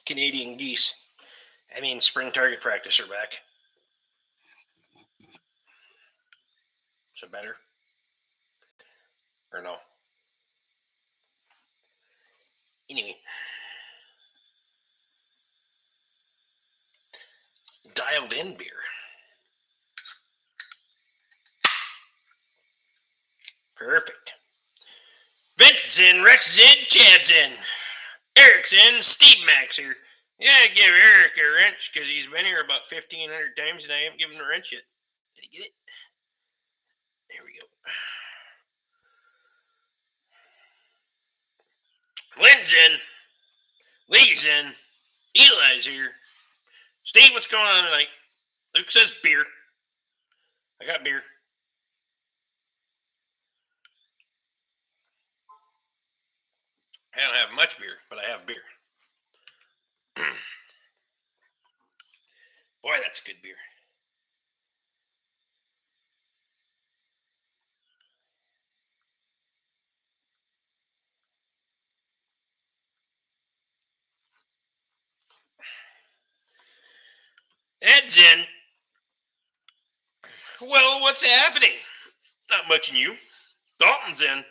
Canadian geese. I mean, spring target practice are back. Is it better? Or no? Anyway. Dialed in beer. Perfect. Vince is in, Rex is in, Chad's in. Eric's in, Steve Max here. Yeah, give Eric a wrench because he's been here about 1,500 times and I haven't given him a wrench yet. Did he get it? There we go. Lynn's in. Lee's in. Eli's here. Steve, what's going on tonight? Luke says beer. I got beer. I don't have much beer, but I have beer. Boy, that's good beer. Ed's in. Well, what's happening? Not much in you. Dalton's in.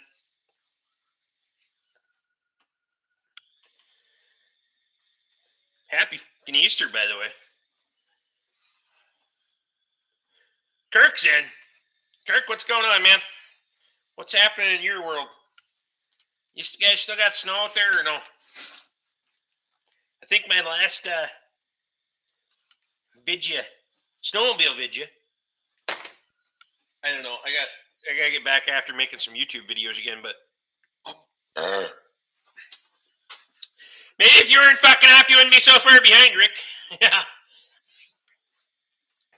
Happy fucking Easter, by the way. Kirk's in. Kirk, what's going on, man? What's happening in your world? You guys still got snow out there or no? I think my last vidya, snowmobile vidya. I don't know. I gotta get back after making some YouTube videos again, but maybe if you weren't fucking off, you wouldn't be so far behind, Rick. Yeah.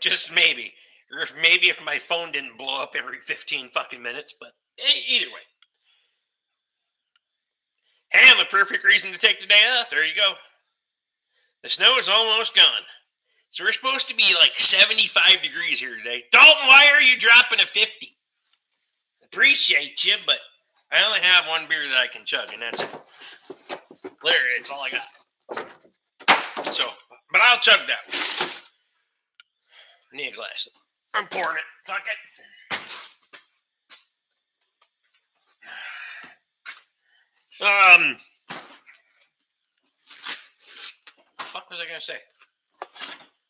Just maybe. Or if my phone didn't blow up every 15 fucking minutes, but either way. Ham, a perfect reason to take the day off. There you go. The snow is almost gone. So we're supposed to be like 75 degrees here today. Dalton, why are you dropping a 50? Appreciate you, but I only have one beer that I can chug, and that's it. Literally, it's all I got. So, but I'll chug that. I need a glass. I'm pouring it. Fuck it. Fuck was I gonna say?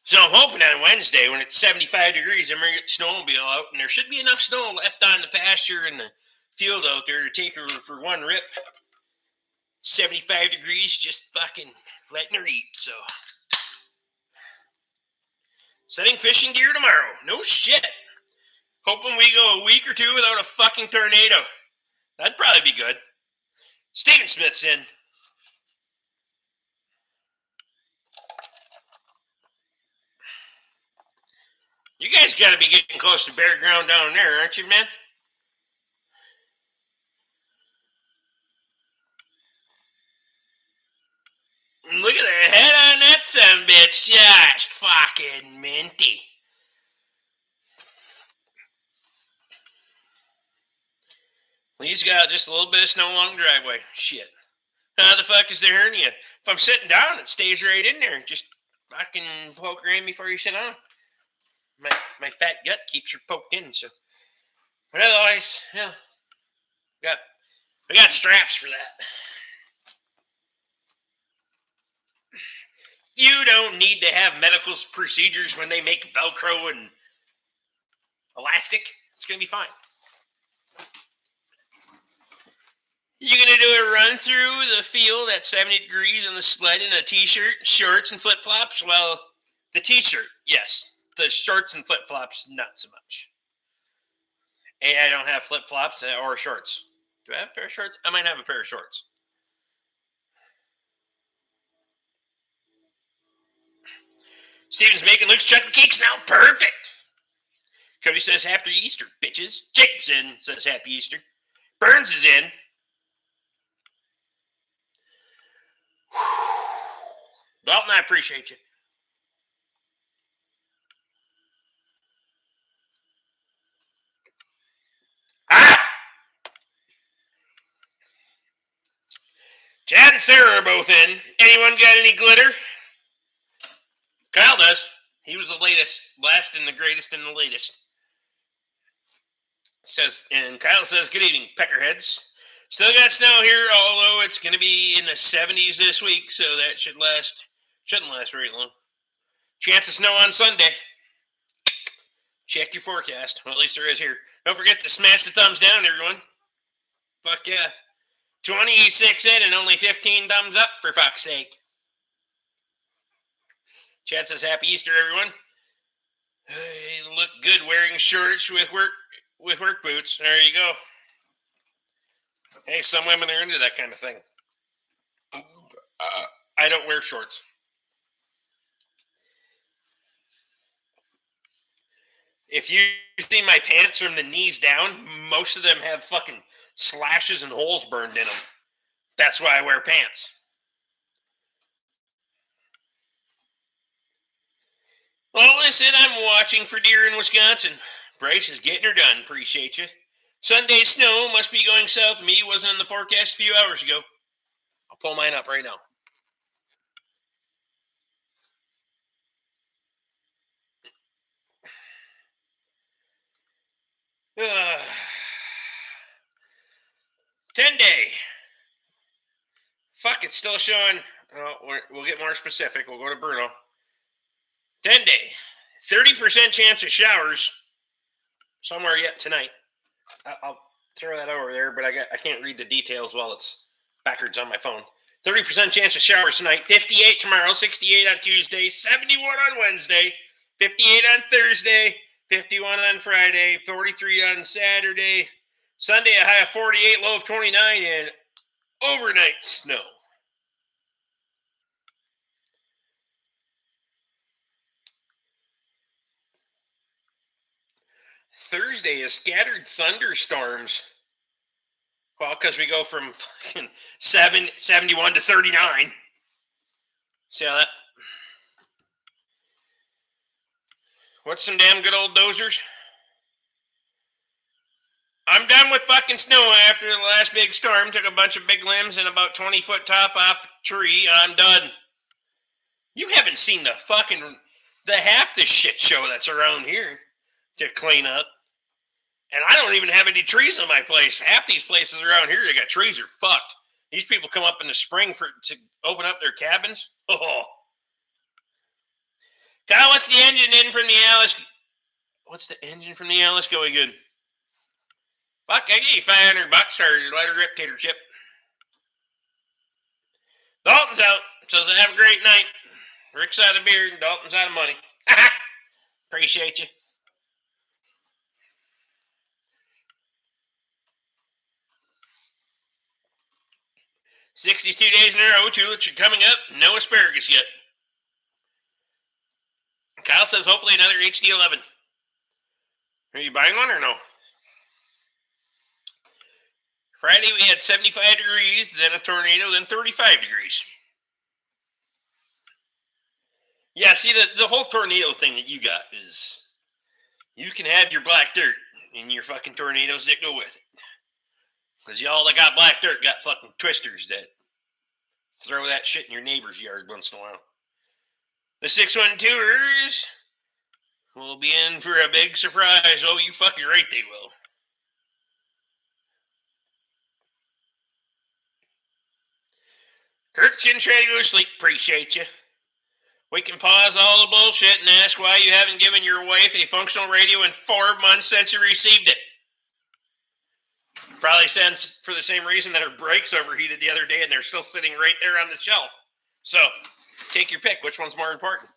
So I'm hoping that on Wednesday, when it's 75 degrees, I'm gonna get the snowmobile out, and there should be enough snow left on the pasture and the field out there to take her for one rip. 75 degrees, just fucking letting her eat. So, setting fishing gear tomorrow. No shit. Hoping we go a week or two without a fucking tornado. That'd probably be good. Steven Smith's in. You guys got to be getting close to bare ground down there, aren't you, man? Look at the head on that sumbitch. Just fucking minty. Well, he's got just a little bit of snow along the driveway. Shit. How the fuck is there hernia? If I'm sitting down, it stays right in there. Just fucking poke her in before you sit down. My fat gut keeps her poked in, so. But otherwise, yeah. I got straps for that. You don't need to have medical procedures when they make Velcro and elastic. It's going to be fine. You're going to do a run through the field at 70 degrees on the sled in a t-shirt, shorts, and flip-flops? Well, the t-shirt, yes. The shorts and flip-flops, not so much. I don't have flip-flops or shorts. Do I have a pair of shorts? I might have a pair of shorts. Steven's making Luke's chocolate cakes now. Perfect. Cody says happy Easter, bitches. Jacobson says happy Easter. Burns is in. Dalton, I appreciate you. Chad, Chad and Sarah are both in. Anyone got any glitter? Kyle does. He was the latest, last and the greatest and the latest. And Kyle says, good evening, peckerheads. Still got snow here, although it's going to be in the 70s this week, so that shouldn't last very long. Chance of snow on Sunday. Check your forecast. Well, at least there is here. Don't forget to smash the thumbs down, everyone. Fuck yeah. 26 in and only 15 thumbs up, for fuck's sake. Chad says, happy Easter, everyone. You look good wearing shorts with work boots. There you go. Hey, some women are into that kind of thing. I don't wear shorts. If you see my pants from the knees down, most of them have fucking slashes and holes burned in them. That's why I wear pants. Well, listen, I'm watching for deer in Wisconsin. Bryce is getting her done. Appreciate you. Sunday snow must be going south of me. Wasn't in the forecast a few hours ago. I'll pull mine up right now. Uh, 10-day. Fuck, it's still showing. Oh, we'll get more specific. We'll go to Bruno. 10-day. 30% chance of showers somewhere yet tonight. I'll throw that over there, but I can't read the details while it's backwards on my phone. 30% chance of showers tonight. 58 tomorrow. 68 on Tuesday. 71 on Wednesday. 58 on Thursday. 51 on Friday. 43 on Saturday. Sunday a high of 48, low of 29, and overnight snow. Thursday is scattered thunderstorms. Well, because we go from fucking 71 to 39. See how that? What's some damn good old dozers? I'm done with fucking snow after the last big storm. Took a bunch of big limbs and about 20-foot top off the tree. I'm done. You haven't seen the half the shit show that's around here to clean up. And I don't even have any trees in my place. Half these places around here, they got trees are fucked. These people come up in the spring to open up their cabins. Oh. Kyle, what's the engine in from the Alice? What's the engine from the Alice going good? Fuck, I give you $500 or let her rip tater chip. Dalton's out. Says have a great night. Rick's out of beer and Dalton's out of money. Appreciate you. $62 days in a row. Tulips are coming up. No asparagus yet. Kyle says hopefully another HD11. Are you buying one or no? Friday we had 75 degrees, then a tornado, then 35 degrees. Yeah, see, the whole tornado thing that you got is you can have your black dirt and your fucking tornadoes that go with it. Because y'all that got black dirt got fucking twisters that throw that shit in your neighbor's yard once in a while. The 612ers will be in for a big surprise. Oh, you fucking right they will. Kurt's getting ready to go to sleep. Appreciate you. We can pause all the bullshit and ask why you haven't given your wife a functional radio in 4 months since you received it. Probably since for the same reason that her brakes overheated the other day and they're still sitting right there on the shelf. So, take your pick. Which one's more important?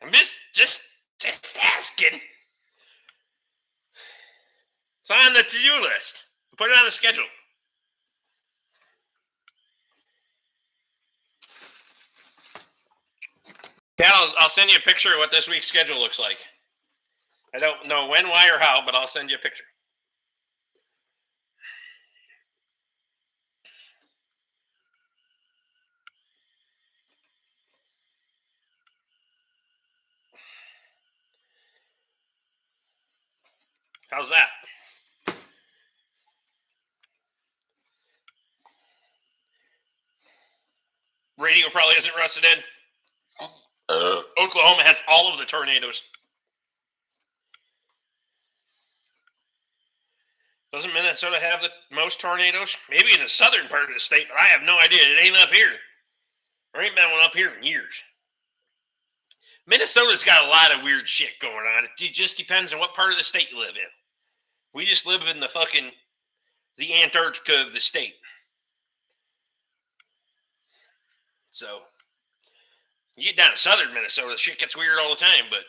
I'm just asking. It's on the to-do list. Put it on the schedule. Yeah, I'll send you a picture of what this week's schedule looks like. I don't know when, why, or how, but I'll send you a picture. How's that? radio probably isn't rusted in. Oklahoma has all of the tornadoes. Doesn't Minnesota have the most tornadoes? Maybe in the southern part of the state, but I have no idea. It ain't up here. There ain't been one up here in years. Minnesota's got a lot of weird shit going on. It just depends on what part of the state you live in. We just live in the Antarctica of the state. So, you get down to southern Minnesota, shit gets weird all the time, but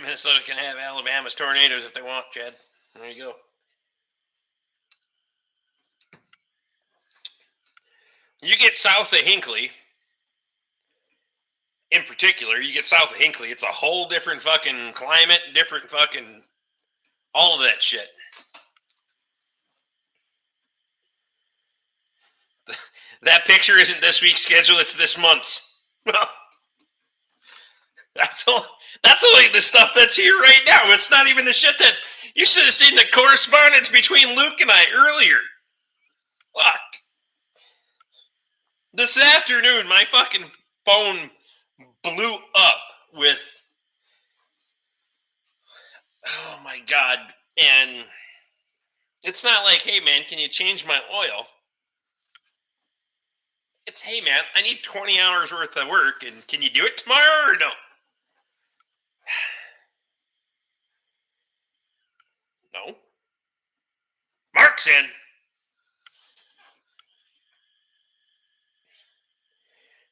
Minnesota can have Alabama's tornadoes if they want, Chad. There you go. You get south of Hinckley, in particular, you get south of Hinckley, it's a whole different fucking climate, different fucking, all of that shit. That picture isn't this week's schedule, it's this month's. Well, that's only the stuff that's here right now. It's not even the shit that, you should have seen the correspondence between Luke and I earlier. Fuck. This afternoon, my fucking phone blew up with, oh my God, and it's not like, hey man, can you change my oil? It's, hey man, I need 20 hours worth of work, and can you do it tomorrow or no? No. Mark's in.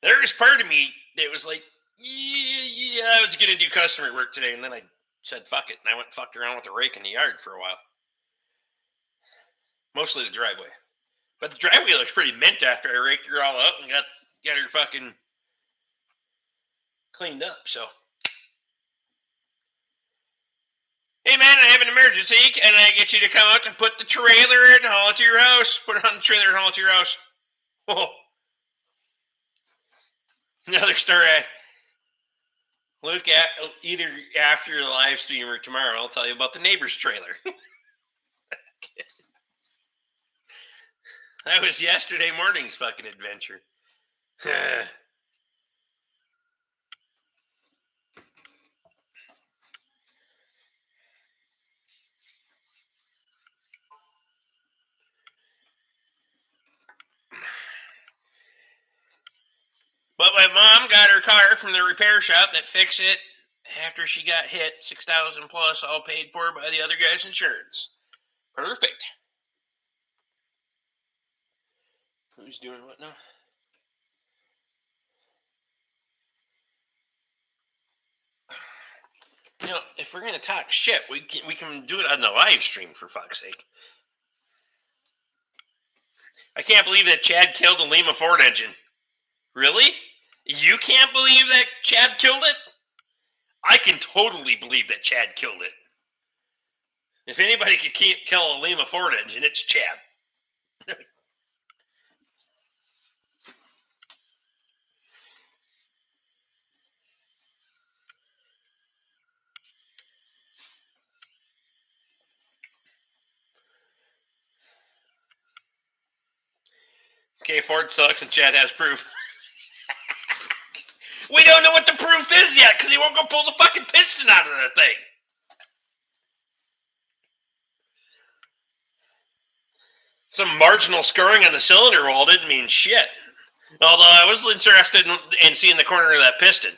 There was part of me that was like, yeah, I was going to do customer work today, and then I said, fuck it, and I went and fucked around with the rake in the yard for a while. Mostly the driveway. But the driveway looks pretty mint after I raked her all up and got her fucking cleaned up, so. Hey man, I have an emergency. Can I get you to come out and put the trailer and haul it to your house? Put it on the trailer and haul it to your house. Oh. Another story. Look at either after the live stream or tomorrow, I'll tell you about the neighbor's trailer. That was yesterday morning's fucking adventure. But my mom got her car from the repair shop that fixed it after she got hit, $6,000 plus, all paid for by the other guy's insurance. Perfect. Who's doing what now? You know, if we're gonna talk shit, we can do it on the live stream, for fuck's sake. I can't believe that Chad killed a Lima Ford engine. Really? You can't believe that Chad killed it? I can totally believe that Chad killed it. If anybody could kill a Lima Ford engine, it's Chad. Okay, Ford sucks and Chad has proof. We don't know what the proof is yet because he won't go pull the fucking piston out of that thing. Some marginal scarring on the cylinder wall didn't mean shit. Although I was interested in seeing the corner of that piston.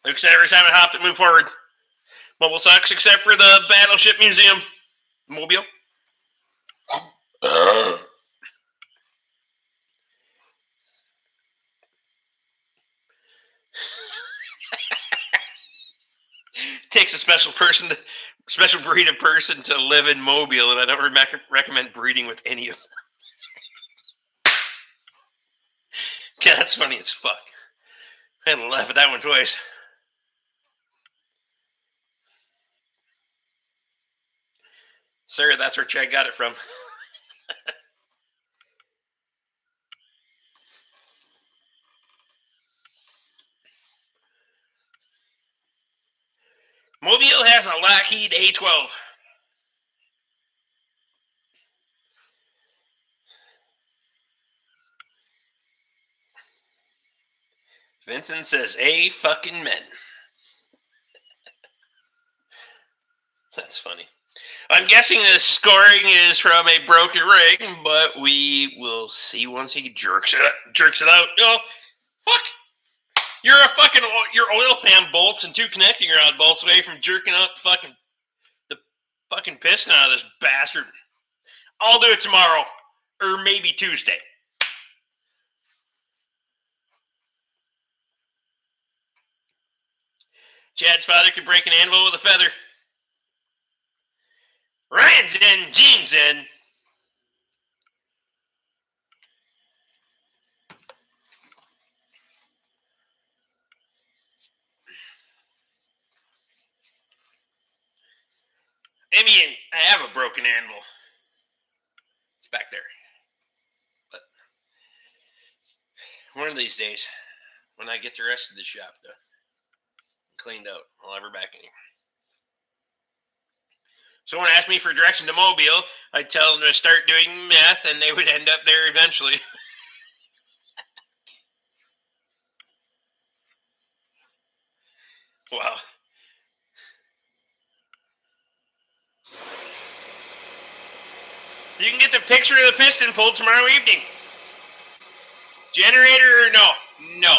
Luke said every time I hopped it, moved forward. Mobile sucks except for the Battleship Museum. Mobile. Takes a special breed of person to live in Mobile, and I don't recommend breeding with any of them. Yeah, that's funny as fuck. I had to laugh at that one twice. Sarah, that's where Chad got it from. Mobile has a Lockheed A12. Vincent says, "A fucking men." That's funny. I'm guessing the scoring is from a broken ring, but we will see once he jerks it out. Oh, fuck! Your oil pan bolts and two connecting rod bolts away from jerking out the fucking piston out of this bastard. I'll do it tomorrow, or maybe Tuesday. Chad's father could break an anvil with a feather. Ryan's in, Gene's in. I mean, I have a broken anvil. It's back there. But one of these days, when I get the rest of the shop done, cleaned out, I'll have her back in here. Someone asked me for direction to Mobile. I'd tell them to start doing meth, and they would end up there eventually. Wow. You can get the picture of the piston pulled tomorrow evening. Generator or no? No.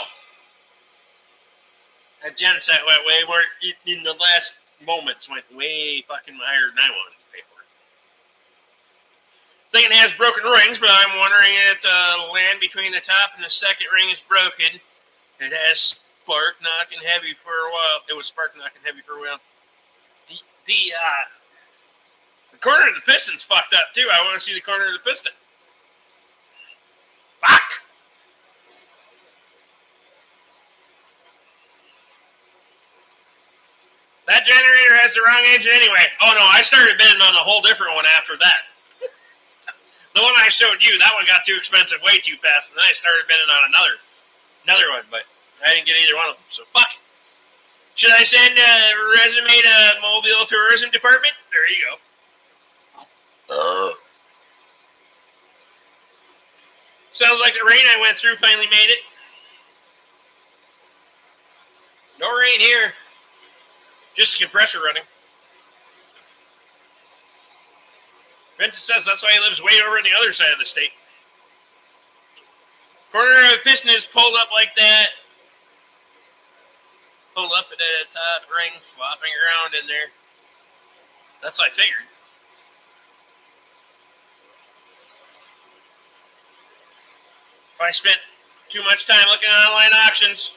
That genset went way more, in the last moments, went way fucking higher than I wanted to pay for it. Thinking it has broken rings, but I'm wondering if the land between the top and the second ring is broken. It has spark knocking heavy for a while. It was spark knocking heavy for a while. The corner of the piston's fucked up too. I want to see the corner of the piston. Fuck! That generator has the wrong engine anyway. Oh no, I started bidding on a whole different one after that. The one I showed you, that one got too expensive way too fast, and then I started bidding on another one, but I didn't get either one of them, so fuck it. Should I send a resume to Mobile Tourism Department? There you go. Sounds like the rain I went through finally made it. No rain here. Just compressor running. Vincent says that's why he lives way over on the other side of the state. Corner of the piston is pulled up like that. Pulled up at the top ring, flopping around in there. That's what I figured. I spent too much time looking at online auctions.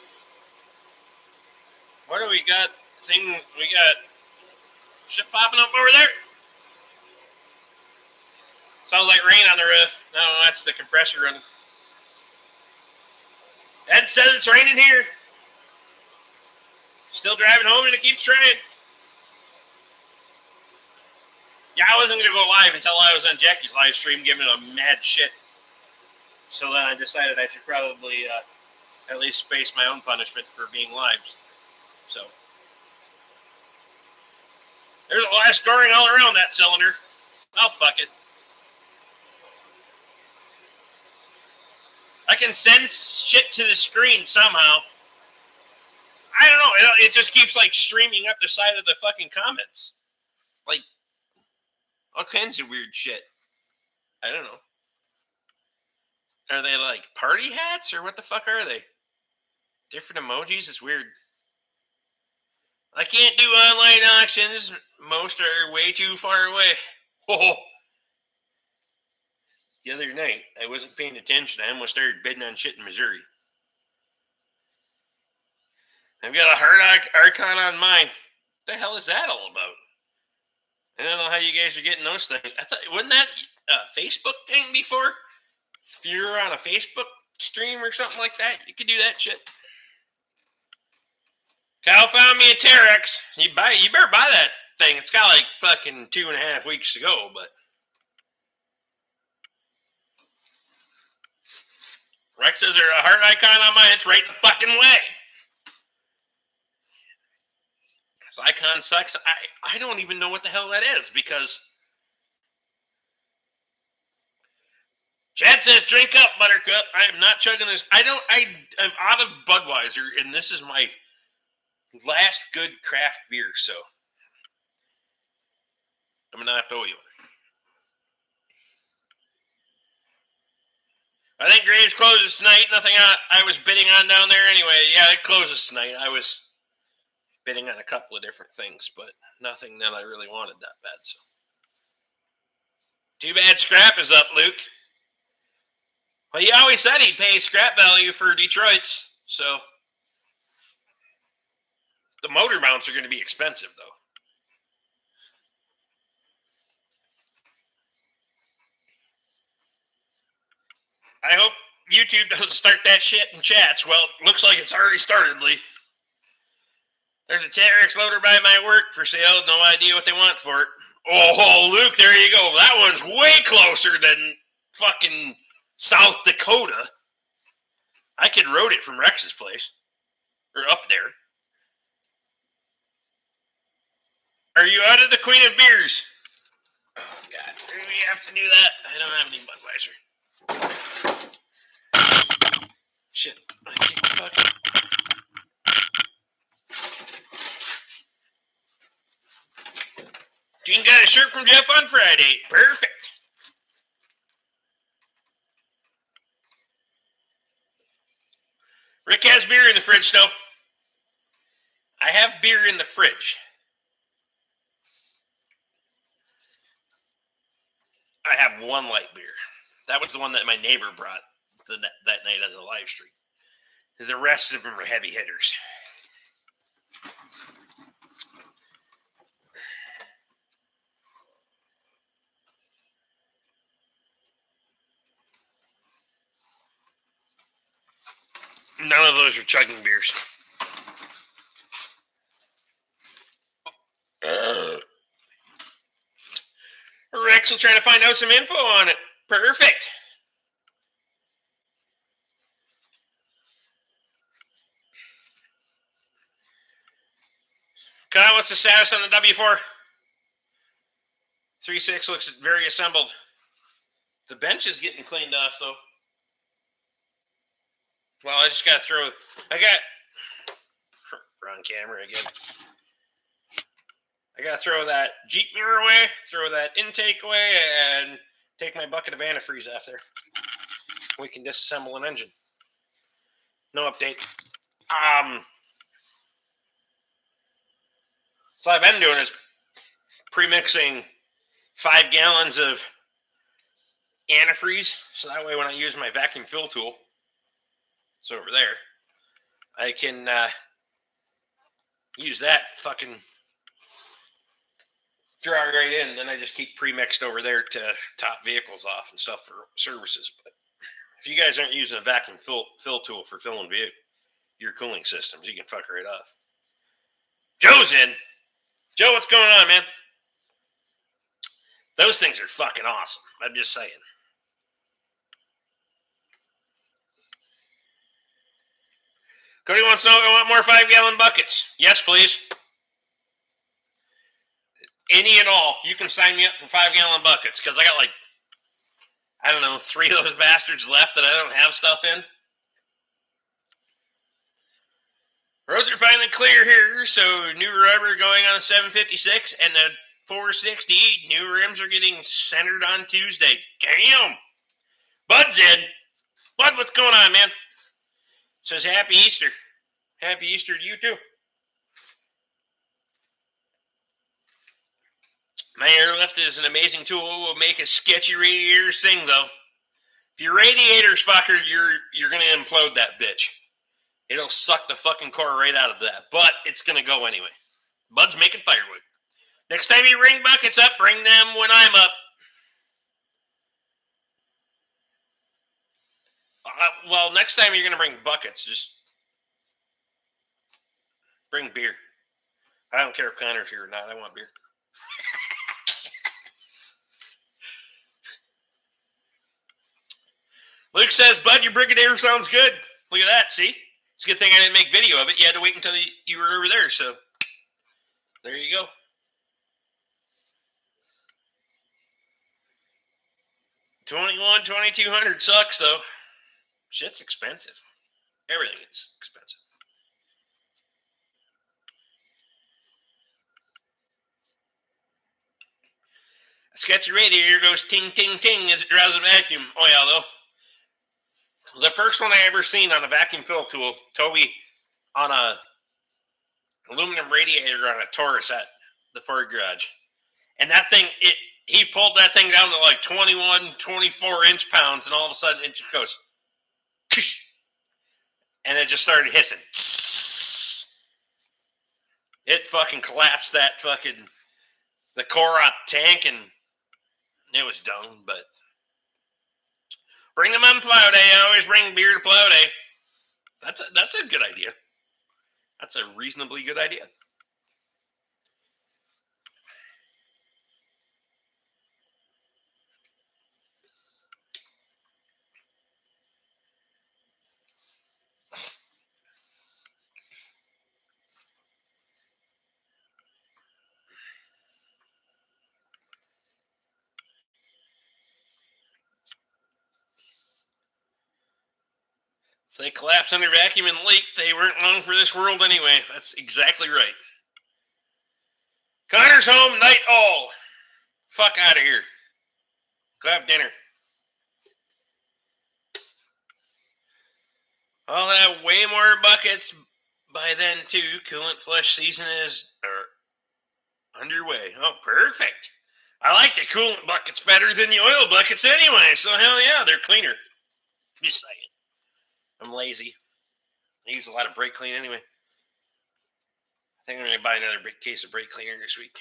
What do we got? We got shit popping up over there. Sounds like rain on the roof. No, that's the compressor running. Ed says it's raining here. Still driving home and it keeps trying. Yeah, I wasn't going to go live until I was on Jackie's live stream giving it a mad shit. So then I decided I should probably at least face my own punishment for being live. So there's a lot of scoring all around that cylinder. Oh, fuck it. I can send shit to the screen somehow. I don't know. It just keeps like streaming up the side of the fucking comments. Like all kinds of weird shit. I don't know. Are they like party hats or what the fuck are they? Different emojis? It's weird. I can't do online auctions. Most are way too far away. Oh. The other night, I wasn't paying attention. I almost started bidding on shit in Missouri. I've got a hard Archon on mine. What the hell is that all about? I don't know how you guys are getting those things. I thought, wasn't that a Facebook thing before? If you were on a Facebook stream or something like that, you could do that shit. Cal found me a Terex. You better buy that thing. It's got like fucking 2.5 weeks to go, but Rex says there's a heart icon on mine. It's right in the fucking way. Icon sucks. I don't even know what the hell that is because Chad says, drink up, Buttercup. I am not chugging this. I'm out of Budweiser, and this is my last good craft beer, so I'm going to have to owe you one. I think Graves closes tonight. Nothing I was bidding on down there anyway. Yeah, it closes tonight. I was bidding on a couple of different things, but nothing that I really wanted that bad. So, too bad scrap is up, Luke. Well, he always said he'd pay scrap value for Detroit's, so the motor mounts are going to be expensive, though. I hope YouTube doesn't start that shit in chats. Well, it looks like it's already started, Lee. There's a T-Rex loader by my work for sale. No idea what they want for it. Oh, Luke, there you go. That one's way closer than fucking South Dakota. I could road it from Rex's place. Or up there. Are you out of the Queen of Beers? Oh, God. Do we have to do that? I don't have any Budweiser. Shit. I can't fucking... Gene got a shirt from Jeff on Friday. Perfect. Rick has beer in the fridge, though. I have beer in the fridge. I have one light beer. That was the one that my neighbor brought that night on the live stream. The rest of them are heavy hitters. None of those are chugging beers. Rex will try to find out some info on it. Perfect. Kyle, what's the status on the W4? 3.6 looks very assembled. The bench is getting cleaned off, though. Well, I just got to throw... Wrong camera again. I got to throw that Jeep mirror away, throw that intake away, and take my bucket of antifreeze off there. We can disassemble an engine. No update. So I've been doing is pre-mixing 5 gallons of antifreeze, so that way when I use my vacuum fill tool, it's over there, I can use that fucking draw right in, then I just keep pre-mixed over there to top vehicles off and stuff for services. But if you guys aren't using a vacuum fill tool for filling your cooling systems, you can fuck right off. Joe's in. Joe, what's going on, man? Those things are fucking awesome. I'm just saying. Cody wants to know if I want more 5-gallon buckets. Yes, please. Any and all. You can sign me up for 5-gallon buckets because I got like, I don't know, 3 of those bastards left that I don't have stuff in. Roads are finally clear here, so new rubber going on the 756 and the 460. New rims are getting centered on Tuesday. Damn! Bud's in. Bud, what's going on, man? Says Happy Easter. Happy Easter to you, too. My airlift is an amazing tool. It will make a sketchy radiator sing, though. If your radiator's fucker, you're going to implode that bitch. It'll suck the fucking core right out of that. But it's going to go anyway. Bud's making firewood. Next time you ring buckets up, bring them when I'm up. Well, next time you're going to bring buckets, just bring beer. I don't care if Connor's here or not. I want beer. Luke says, Bud, your Brigadier sounds good. Look at that, see? It's a good thing I didn't make video of it. You had to wait until you were over there, so. There you go. $2,200 sucks though. Shit's expensive. Everything is expensive. Sketchy radiator goes ting ting ting as it draws a vacuum. Oh yeah, though. The first one I ever seen on a vacuum fill tool, Toby on a aluminum radiator on a Taurus at the Ford garage. And that thing, he pulled that thing down to like 21, 24 inch pounds, and all of a sudden it just goes, and it just started hissing. It fucking collapsed that fucking, the core on tank, and it was done. But bring them on plow day. I always bring beer to plow day. That's a good idea. That's a reasonably good idea. If they collapse under vacuum and leak, they weren't long for this world anyway. That's exactly right. Connor's home, night all. Fuck out of here. Go have dinner. I'll have way more buckets by then too. Coolant flush season is underway. Oh, perfect. I like the coolant buckets better than the oil buckets anyway, so hell yeah, they're cleaner. Just saying. I'm lazy. I use a lot of brake clean anyway. I think I'm going to buy another big case of brake cleaner this week.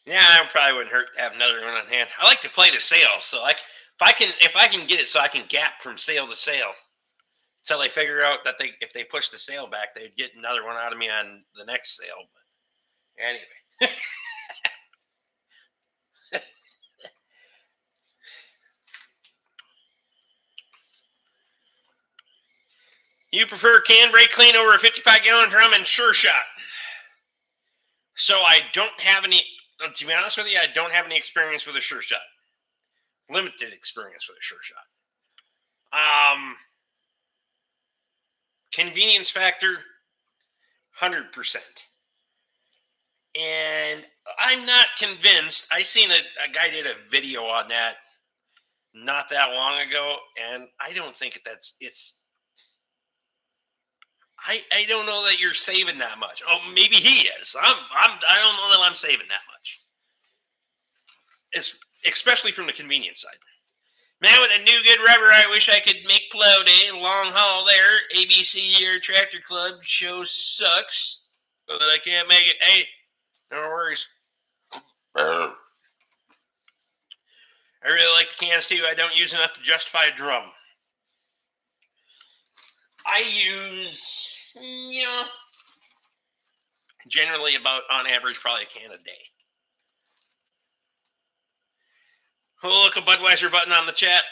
Yeah, it probably wouldn't hurt to have another one on hand. I like to play the sail, so like if I can get it so I can gap from sail to sail, until they figure out that if they push the sail back, they'd get another one out of me on the next sail. But anyway. You prefer can brake clean over a 55-gallon drum and Sure Shot? So I don't have any. To be honest with you, I don't have any experience with a Sure Shot. Limited experience with a Sure Shot. Convenience factor, 100%. And I'm not convinced. I seen a guy did a video on that not that long ago, and I don't think it's. I don't know that you're saving that much. Oh, maybe he is. I don't know that I'm saving that much. It's especially from the convenience side. Man, with a new good rubber, I wish I could make plow day. Long haul there. ABC Year Tractor Club show sucks, but I can't make it. Hey, no worries. I really like the cans too. I don't use enough to justify a drum. I use, generally about, on average, probably a can a day. Oh, look, a Budweiser button on the chat.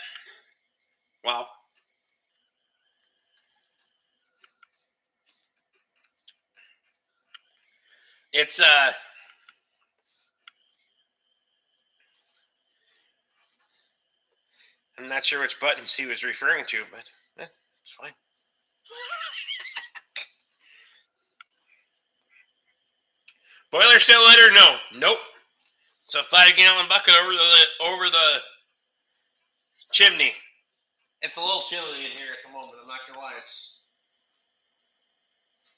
Wow. It's, I'm not sure which buttons he was referring to, but it's fine. Boiler still lit or no? Nope. It's a 5-gallon bucket over the chimney. It's a little chilly in here at the moment. I'm not gonna lie. It's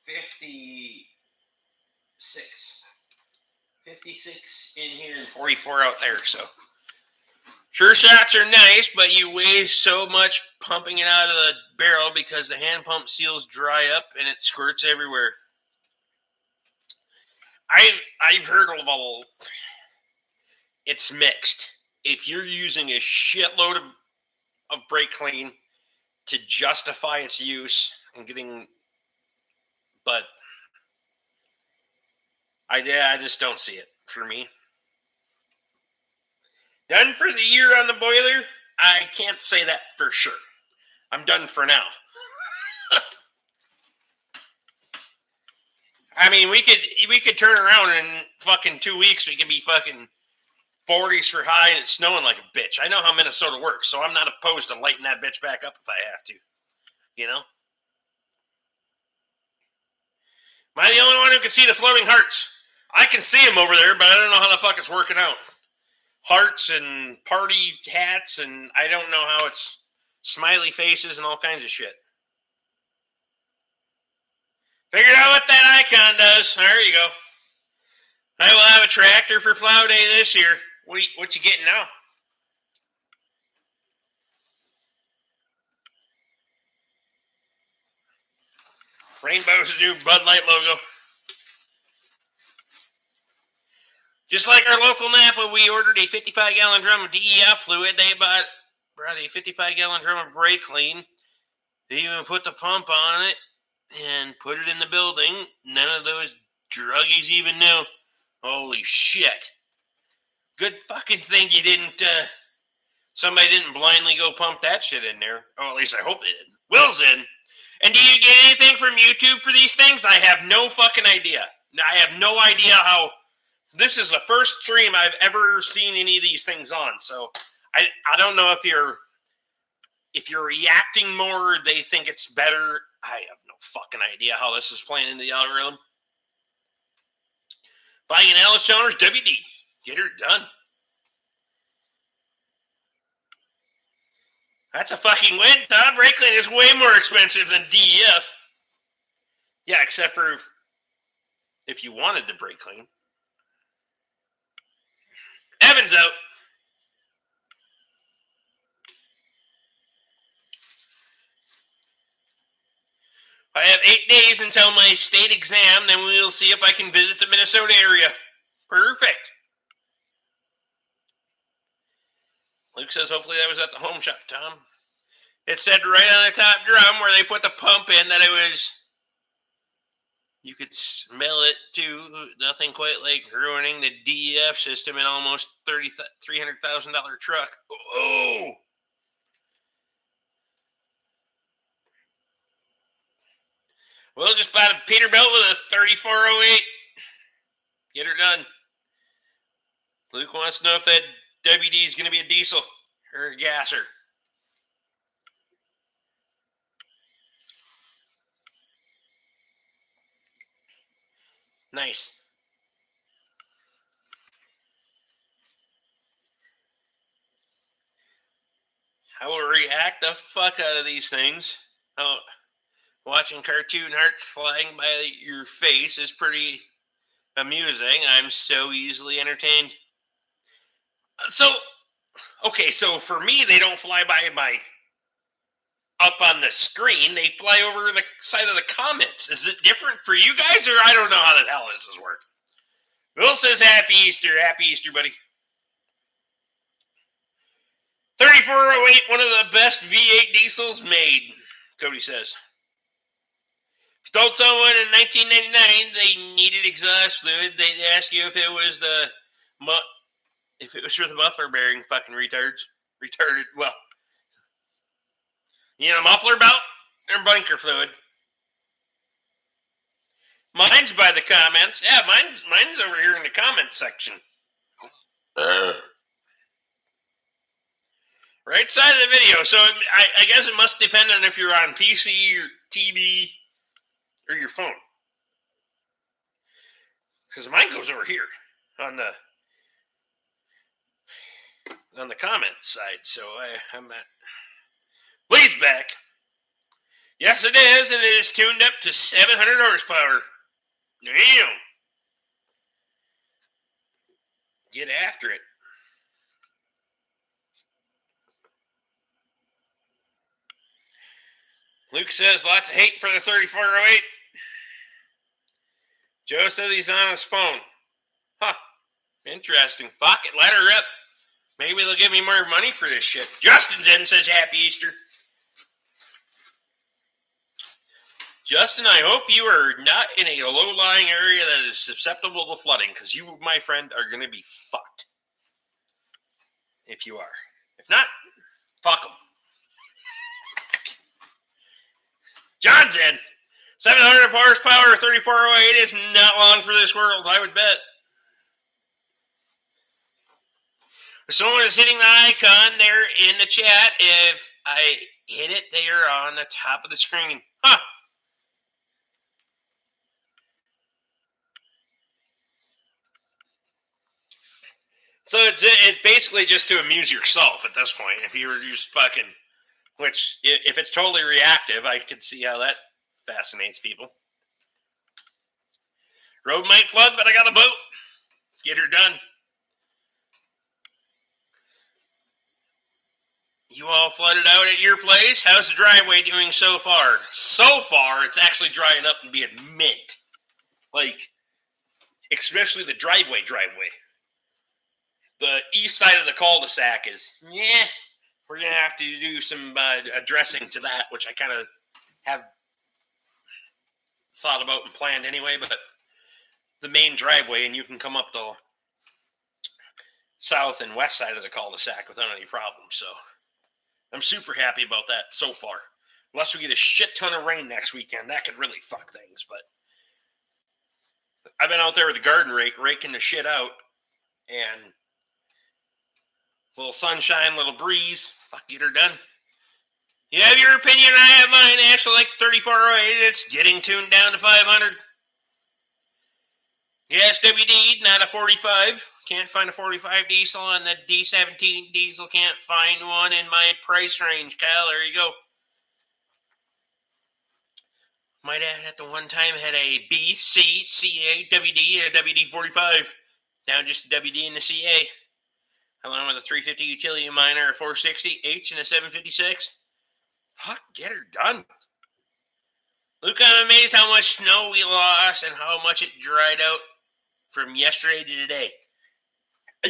56 in here and 44 out there. So Sure Shots are nice, but you waste so much pumping it out of the barrel because the hand pump seals dry up and it squirts everywhere. I've heard of all. It's mixed. If you're using a shitload of brake clean to justify its use and getting, but I just don't see it for me. Done for the year on the boiler? I can't say that for sure. I'm done for now. I mean, we could turn around in fucking 2 weeks. We could be fucking 40s for high and it's snowing like a bitch. I know how Minnesota works, so I'm not opposed to lighting that bitch back up if I have to. You know? Am I the only one who can see the floating hearts? I can see them over there, but I don't know how the fuck it's working out. Hearts and party hats, and I don't know how it's smiley faces and all kinds of shit. Figured out what that icon does. There you go. I will have a tractor for plow day this year. What you getting now? Rainbow's the new Bud Light logo. Just like our local Napa, we ordered a 55-gallon drum of DEF fluid. They brought a 55-gallon drum of brake clean. They even put the pump on it and put it in the building. None of those druggies even knew. Holy shit. Good fucking thing you didn't, somebody didn't blindly go pump that shit in there. Oh, at least I hope they didn't. Will's in. And do you get anything from YouTube for these things? I have no fucking idea. I have no idea how. This is the first stream I've ever seen any of these things on. So I don't know if you're reacting more, they think it's better. I have no fucking idea how this is playing into the algorithm. Buying an Alice Chalmers WD. Get her done. That's a fucking win. Todd brake clean is way more expensive than DEF. Yeah, except for if you wanted the brake clean. Evan's out. I have 8 days until my state exam, then we will see if I can visit the Minnesota area. Perfect. Luke says hopefully that was at the home shop, Tom. It said right on the top drum where they put the pump in that it was, you could smell it too. Nothing quite like ruining the DEF system in almost $300,000 truck. Oh! We'll just bought a Peterbilt with a 3408. Get her done. Luke wants to know if that WD is going to be a diesel or a gasser. Nice. I will react the fuck out of these things. Oh, watching cartoon hearts flying by your face is pretty amusing. I'm so easily entertained. So, okay, so for me, they don't fly by my up on the screen. They fly over the side of the comments. Is it different for you guys, or I don't know how the hell this has worked? Bill says Happy Easter. Happy Easter, buddy. 3408, one of the best V8 diesels made, Cody says. If you told someone in 1999 they needed exhaust fluid, they'd ask you if it was for the muffler bearing. Fucking retards. Retarded. Well, you know, muffler belt or blinker fluid. Mine's by the comments. Yeah, mine's over here in the comments section. Right side of the video. So I guess it must depend on if you're on PC or TV or your phone. Because mine goes over here on the comments side. So I'm at Bleed's back. Yes, it is, and it is tuned up to 700 horsepower. Damn. Get after it. Luke says lots of hate for the 3408. Joe says he's on his phone. Huh. Interesting. Fuck it, let her rip. Maybe they'll give me more money for this shit. Justin's in, says Happy Easter. Justin, I hope you are not in a low-lying area that is susceptible to flooding, because you, my friend, are going to be fucked. If you are. If not, fuck them. God's end. 700 horsepower, 3408 is not long for this world, I would bet. Someone is hitting the icon there in the chat. If I hit it, they are on the top of the screen. Huh. So it's basically just to amuse yourself at this point. If you were just fucking, which if it's totally reactive, I could see how that fascinates people. Road might flood, but I got a boat. Get her done. You all flooded out at your place. How's the driveway doing so far? So far, it's actually drying up and being mint. Like, especially the driveway. The east side of the cul-de-sac is, we're going to have to do some addressing to that, which I kind of have thought about and planned anyway, but the main driveway, and you can come up the south and west side of the cul-de-sac without any problems, so I'm super happy about that so far. Unless we get a shit ton of rain next weekend, that could really fuck things, but I've been out there with the garden rake, raking the shit out, and little sunshine, little breeze. Fuck, get her done. You have your opinion, I have mine. I actually like the 3408. It's getting tuned down to 500. Yes, WD, not a 45. Can't find a 45 diesel on the D17 diesel. Can't find one in my price range. Kyle, there you go. My dad at the one time had a B, C, CA, WD, and a WD-45. Now just a WD and the CA. Along with a 350 utility miner, a 460 H, and a 756. Fuck, get her done. Luke, I'm amazed how much snow we lost and how much it dried out from yesterday to today.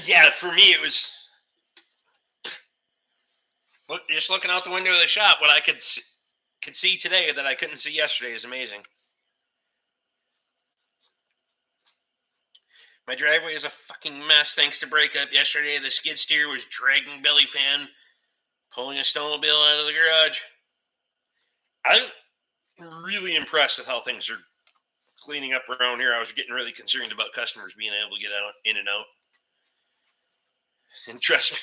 Yeah, for me it was... just looking out the window of the shop, what I could see today that I couldn't see yesterday is amazing. My driveway is a fucking mess thanks to breakup. Yesterday, the skid steer was dragging belly pan, pulling a snowmobile out of the garage. I'm really impressed with how things are cleaning up around here. I was getting really concerned about customers being able to get out, in and out. And trust me,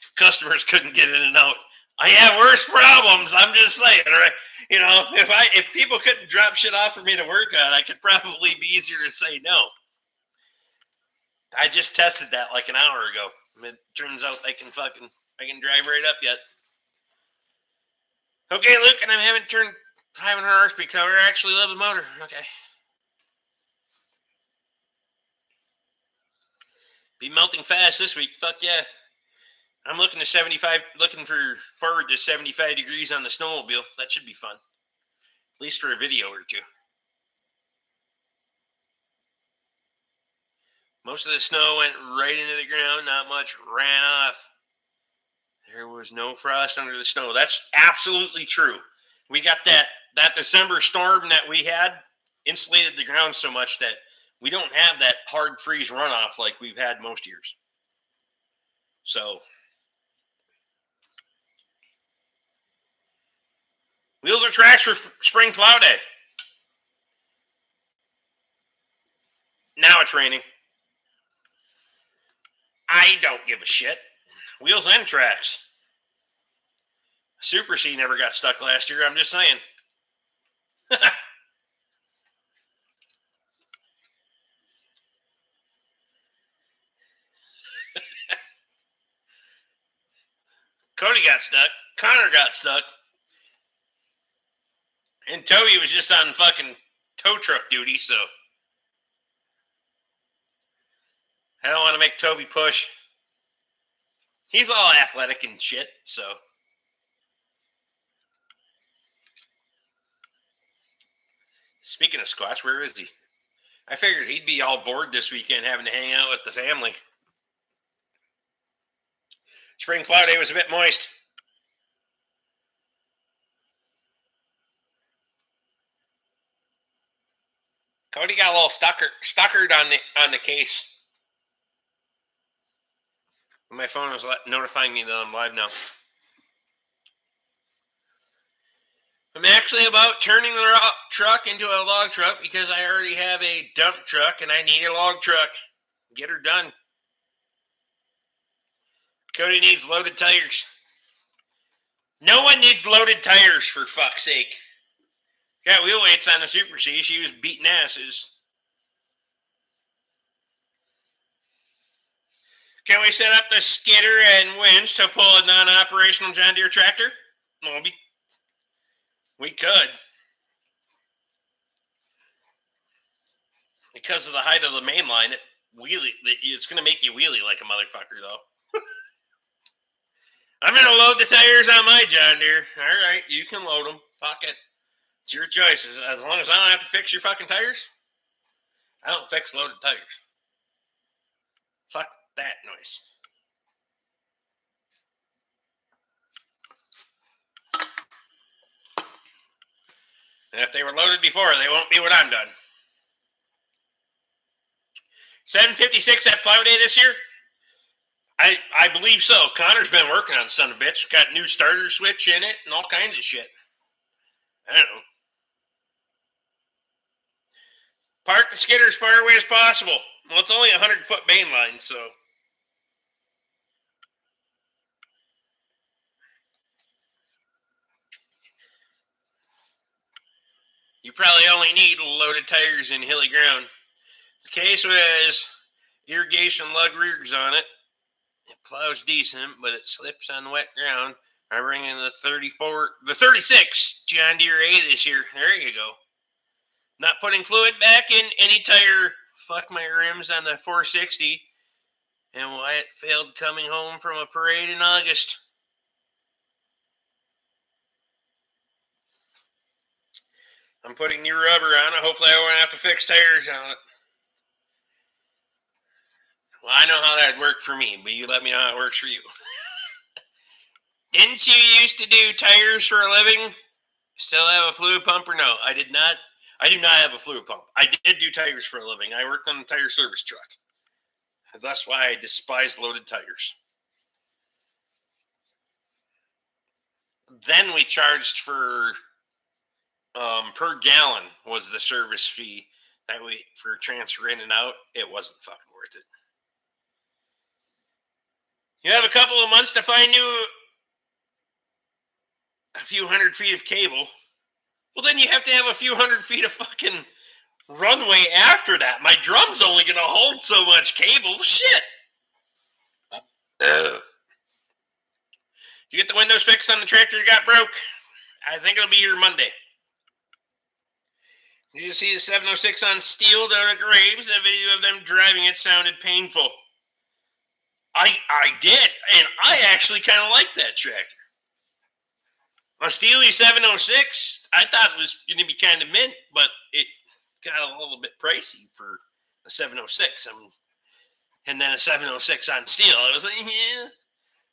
if customers couldn't get in and out, I have worse problems. I'm just saying, right? You know, if people couldn't drop shit off for me to work on, I could probably be easier to say no. I just tested that like an hour ago. It turns out I can drive right up yet. Okay, Luke, and I haven't turned 500 horsepower. I actually love the motor. Okay. Be melting fast this week. Fuck yeah. I'm looking forward to 75 degrees on the snowmobile. That should be fun. At least for a video or two. Most of the snow went right into the ground. Not much ran off. There was no frost under the snow. That's absolutely true. We got that December storm that we had insulated the ground so much that we don't have that hard freeze runoff like we've had most years. So, wheels or tracks for spring plow day? Now it's raining. I don't give a shit. Wheels and tracks. Super C never got stuck last year. I'm just saying. Cody got stuck. Connor got stuck. And Toby was just on fucking tow truck duty, so I don't want to make Toby push. He's all athletic and shit, so. Speaking of Squatch, where is he? I figured he'd be all bored this weekend having to hang out with the family. Spring plow day was a bit moist. Cody got a little stuckered on the case. My phone was notifying me that I'm live now. I'm actually about turning the truck into a log truck because I already have a dump truck and I need a log truck. Get her done. Cody needs loaded tires. No one needs loaded tires, for fuck's sake. Got wheel weights on the Super C. She was beating asses. Can we set up the skidder and winch to pull a non-operational John Deere tractor? Well, we could. Because of the height of the main line, it's going to make you wheelie like a motherfucker, though. I'm going to load the tires on my John Deere. All right, you can load them. Fuck it. It's your choice. As long as I don't have to fix your fucking tires, I don't fix loaded tires. Fuck that noise. And if they were loaded before, they won't be when I'm done. 756 at plow day this year? I believe so. Connor's been working on son of a bitch. Got new starter switch in it and all kinds of shit. I don't know. Park the skidder as far away as possible. Well, it's only a 100-foot main line, so. You probably only need loaded tires in hilly ground. The case was irrigation lug rears on it. It plows decent, but it slips on wet ground. I'm bringing the 36 John Deere A this year. There you go. Not putting fluid back in any tire. Fuck my rims on the 460. And Wyatt failed coming home from a parade in August. I'm putting new rubber on it. Hopefully I won't have to fix tires on it. Well, I know how that would work for me, but you let me know how it works for you. Didn't you used to do tires for a living? Still have a fluid pump or no? I did not. I do not have a fluid pump. I did do tires for a living. I worked on a tire service truck. That's why I despise loaded tires. Then we charged for per gallon was the service fee that we for transfer in and out. It wasn't fucking worth it. You have a couple of months to find a few hundred feet of cable. Well, then you have to have a few hundred feet of fucking runway after that. My drum's only going to hold so much cable. Shit. Did you get the windows fixed on the tractor that got broke? I think it'll be here Monday. Did you see the 706 on steel down at Graves? A video of them driving it sounded painful. I did, and I actually kind of like that tractor. A Steely 706, I thought it was going to be kind of mint, but it got a little bit pricey for a 706. And then a 706 on steel. I was like, yeah.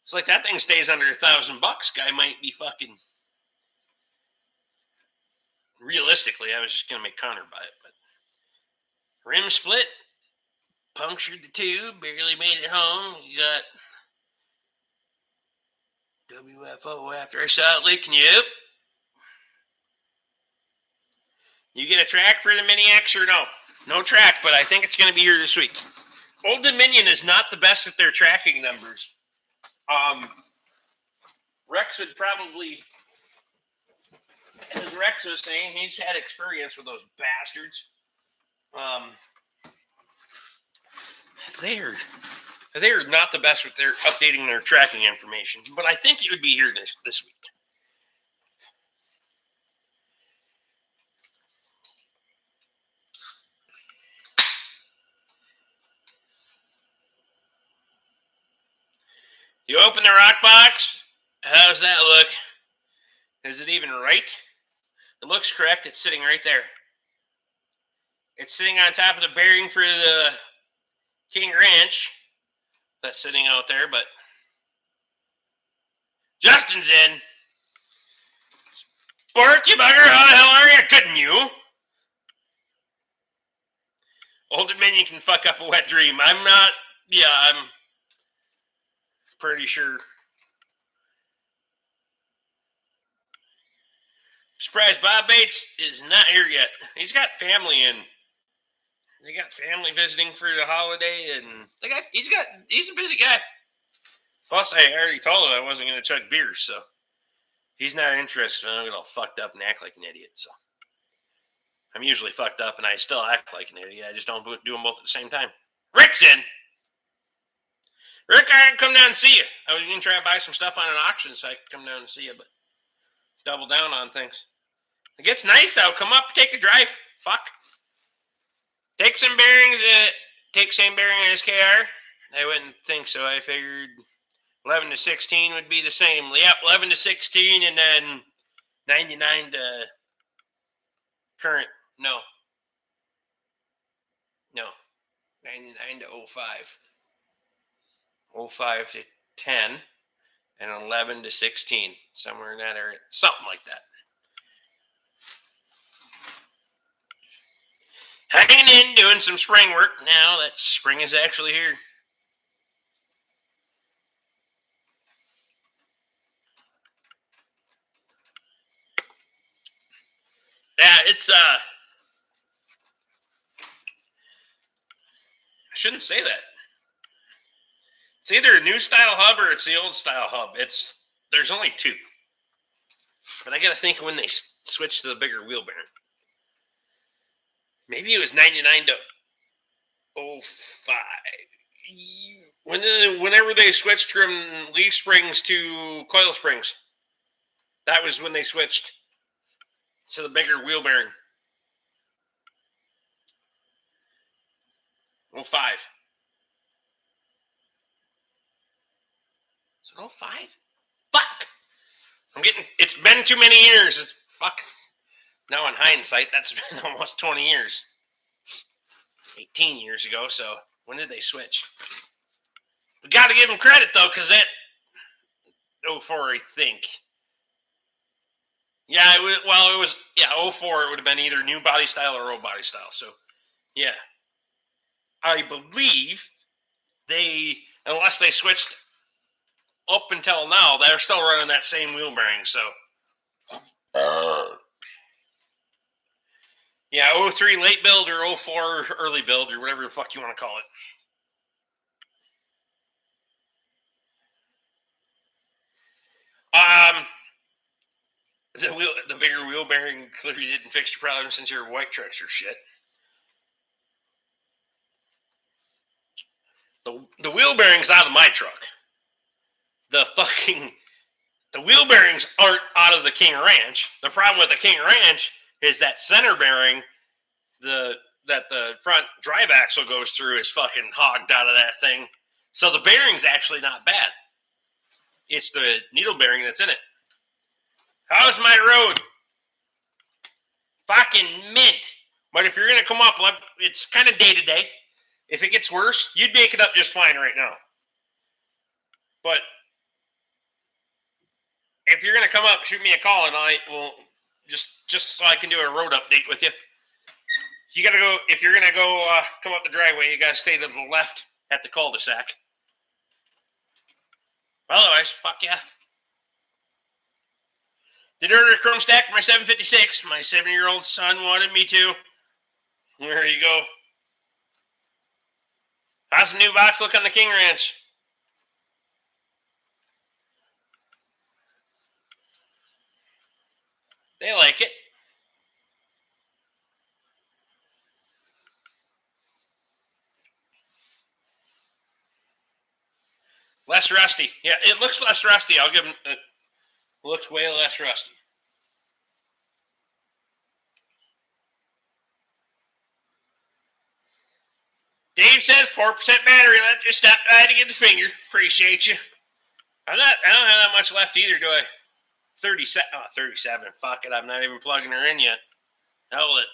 It's like that thing stays under $1,000. Guy might be fucking. Realistically, I was just going to make Connor buy it, but rim split, punctured the tube, barely made it home. You got WFO after I saw it leaking. Yep. You get a track for the Mini X or no? No track, but I think it's going to be here this week. Old Dominion is not the best at their tracking numbers. Rex would probably, as Rex was saying, he's had experience with those bastards. They're not the best with their updating their tracking information, but I think it would be here this week. You open the rock box. How's that look? Is it even right? It looks correct. It's sitting right there. It's sitting on top of the bearing for the King Ranch. That's sitting out there, but Justin's in. Spark, you bugger. How the hell are you? Couldn't you? Old Dominion can fuck up a wet dream. I'm pretty sure. Surprised Bob Bates is not here yet. He's got family and they got family visiting for the holiday, and he's a busy guy. Plus, I already told him I wasn't going to chug beers, so he's not interested. I'm get all fucked up and act like an idiot. So I'm usually fucked up, and I still act like an idiot. I just don't do them both at the same time. Rick's in. Rick, I can come down and see you. I was going to try to buy some stuff on an auction so I could come down and see you, but double down on things. It gets nice out. Come up, take a drive. Fuck. Take some bearings. Take same bearing as KR. I wouldn't think so. I figured 11 to 16 would be the same. Yep, 11 to 16, and then 99 to current. No. 99 to 05. 05 to 10, and 11 to 16. Somewhere in that area. Something like that. Hanging in, doing some spring work now that spring is actually here. Yeah, it's I shouldn't say that. It's either a new style hub or it's the old style hub. There's only two. But I got to think when they switched to the bigger wheel bearing. Maybe it was 99 to 05. Whenever they switched from leaf springs to coil springs, that was when they switched to the bigger wheel bearing. 05. Is it 05? Fuck! It's been too many years. Fuck. Now in hindsight, that's been almost 20 years. 18 years ago, so when did they switch? We got to give them credit, though, because that 04, I think. Yeah, it was 04, it would have been either new body style or old body style, so, yeah. I believe unless they switched up until now, they're still running that same wheel bearing, so. Yeah, 03 late build or 04 early build or whatever the fuck you want to call it. The bigger wheel bearing clearly didn't fix your problem since your white trucks are shit. The wheel bearings out of my truck. The wheel bearings aren't out of the King Ranch. The problem with the King Ranch is that center bearing that the front drive axle goes through is fucking hogged out of that thing. So the bearing's actually not bad. It's the needle bearing that's in it. How's my road? Fucking mint. But if you're going to come up, it's kind of day to day. If it gets worse, you'd make it up just fine right now. But if you're going to come up, shoot me a call, and I will just so I can do a road update with you. You got to go, if you're going to go come up the driveway, you got to stay to the left at the cul-de-sac. Otherwise, fuck yeah. Did order a chrome stack for my 756. My 7-year-old son wanted me to. There you go. How's the new box look on the King Ranch? They like it. Less rusty. Yeah, it looks less rusty. I'll give them. It looks way less rusty. Dave says 4% battery left. Just stop by to get the finger. Appreciate you. I don't have that much left either, do I? 37. Oh, 37. Fuck it. I'm not even plugging her in yet. Hell with it.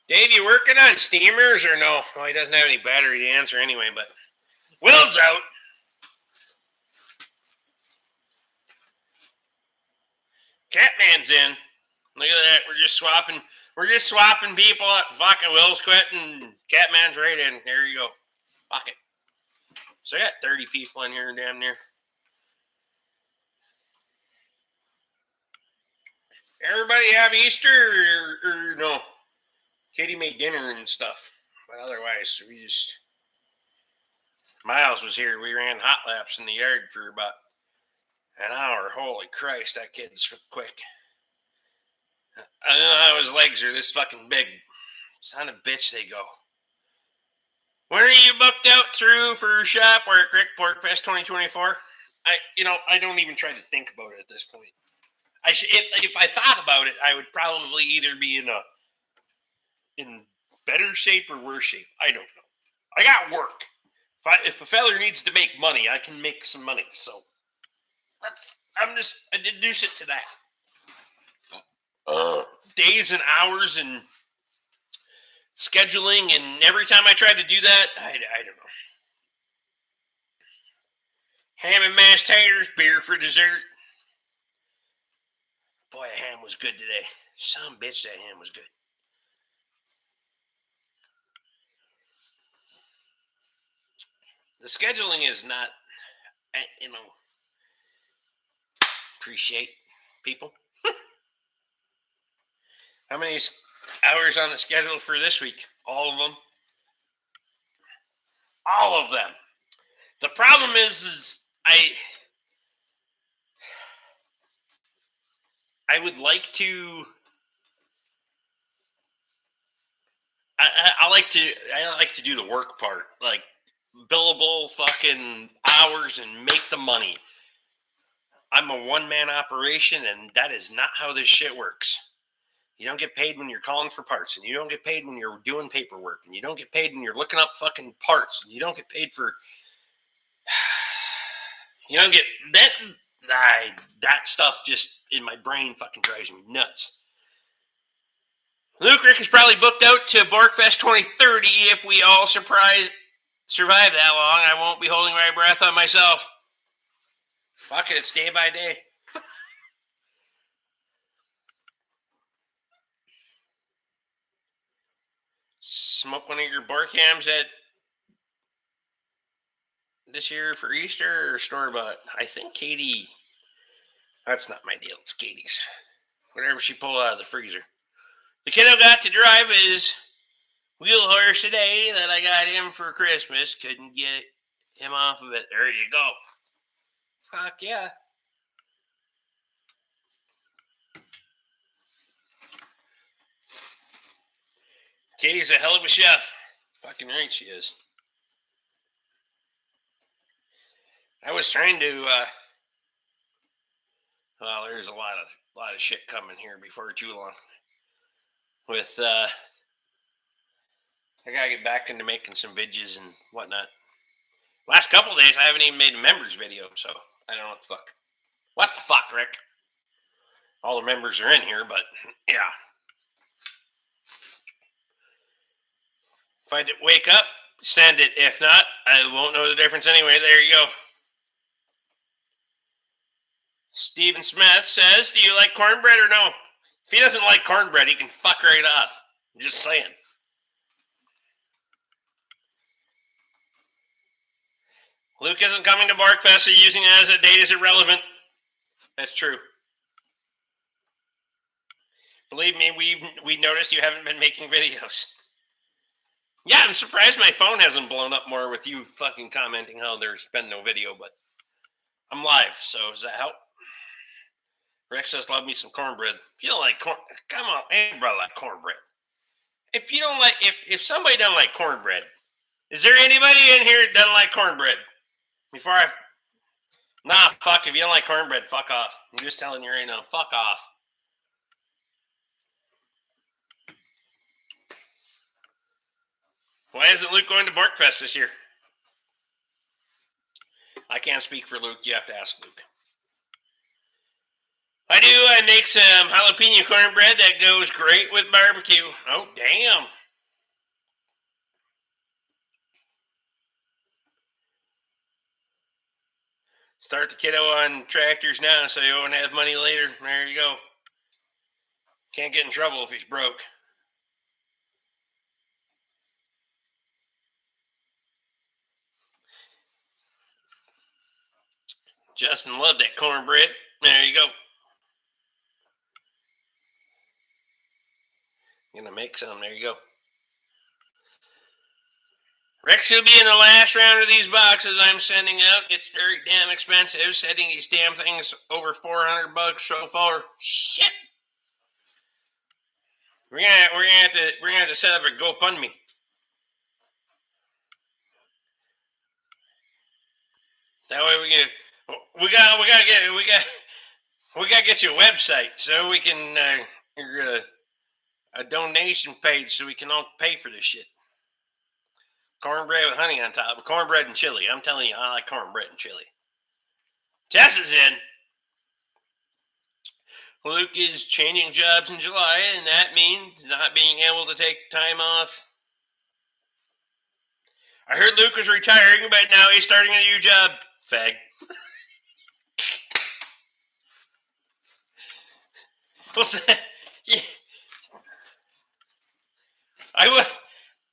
Dave, you working on steamers or no? Well, he doesn't have any battery to answer anyway, but Will's out. Catman's in. Look at that. We're just swapping people up. Fucking Will's quit and Catman's right in. There you go. Fuck it. So I got 30 people in here damn near. Everybody have Easter or no? Katie made dinner and stuff. But otherwise, we just... Miles was here. We ran hot laps in the yard for about an hour. Holy Christ, that kid's quick. I don't know how his legs are this fucking big. Son of a bitch, they go. When are you booked out through for shop work, Rick? Porkfest 2024? I don't even try to think about it at this point. If I thought about it, I would probably either be in better shape or worse shape. I don't know. I got work. If a feller needs to make money, I can make some money. So I deduce it to that. Days and hours and scheduling, and every time I tried to do that, I don't know. Ham and mashed taters, beer for dessert. Boy, the ham was good today. Some bitch, that ham was good. The scheduling is not, appreciate people. How many hours on the schedule for this week? All of them. All of them. The problem is I would like to. I like to do the work part, like billable fucking hours and make the money. I'm a one-man operation, and that is not how this shit works. You don't get paid when you're calling for parts, and you don't get paid when you're doing paperwork, and you don't get paid when you're looking up fucking parts, and you don't get paid for... You don't get... That stuff just in my brain fucking drives me nuts. Luke Rick is probably booked out to Borkfest 2030. If we all survive that long, I won't be holding my breath on myself. Fuck it, it's day by day. Smoke one of your bark hams at this year for Easter or store-bought? I think Katie... That's not my deal. It's Katie's. Whatever she pulled out of the freezer. The kiddo got to drive his wheel horse today that I got him for Christmas. Couldn't get him off of it. There you go. Fuck yeah. Katie's a hell of a chef. Fucking right she is. I was trying to... well, there's a lot of shit coming here before too long. With... I gotta get back into making some vidges and whatnot. Last couple of days, I haven't even made a members video, so I don't know what the fuck. What the fuck, Rick? All the members are in here, but yeah. If I wake up, send it. If not, I won't know the difference anyway. There you go. Stephen Smith says, do you like cornbread or no? If he doesn't like cornbread, he can fuck right off. I'm just saying. Luke isn't coming to Barkfest, so using it as a date is irrelevant. That's true. Believe me, we noticed you haven't been making videos. Yeah, I'm surprised my phone hasn't blown up more with you fucking commenting how there's been no video, but I'm live, so does that help? Rex says, love me some cornbread. If you don't like come on, everybody like cornbread. If you don't like, if somebody doesn't like cornbread, is there anybody in here that doesn't like cornbread? Fuck, if you don't like cornbread, fuck off. I'm just telling you right now, fuck off. Why isn't Luke going to Borkfest this year? I can't speak for Luke. You have to ask Luke. I make some jalapeno cornbread that goes great with barbecue. Oh, damn. Start the kiddo on tractors now so you won't have money later. There you go. Can't get in trouble if he's broke. Justin loved that cornbread. There you go. Gonna make some. There you go. Rex will be in the last round of these boxes I'm sending out. It's very damn expensive. Sending these damn things over $400 so far. Shit. We're gonna have to set up a GoFundMe. That way we gotta get you a website so we can a donation page so we can all pay for this shit. Cornbread with honey on top. Cornbread and chili. I'm telling you, I like cornbread and chili. Tess is in. Luke is changing jobs in July, and that means not being able to take time off. I heard Luke was retiring, but now he's starting a new job. Fag. Well, yeah.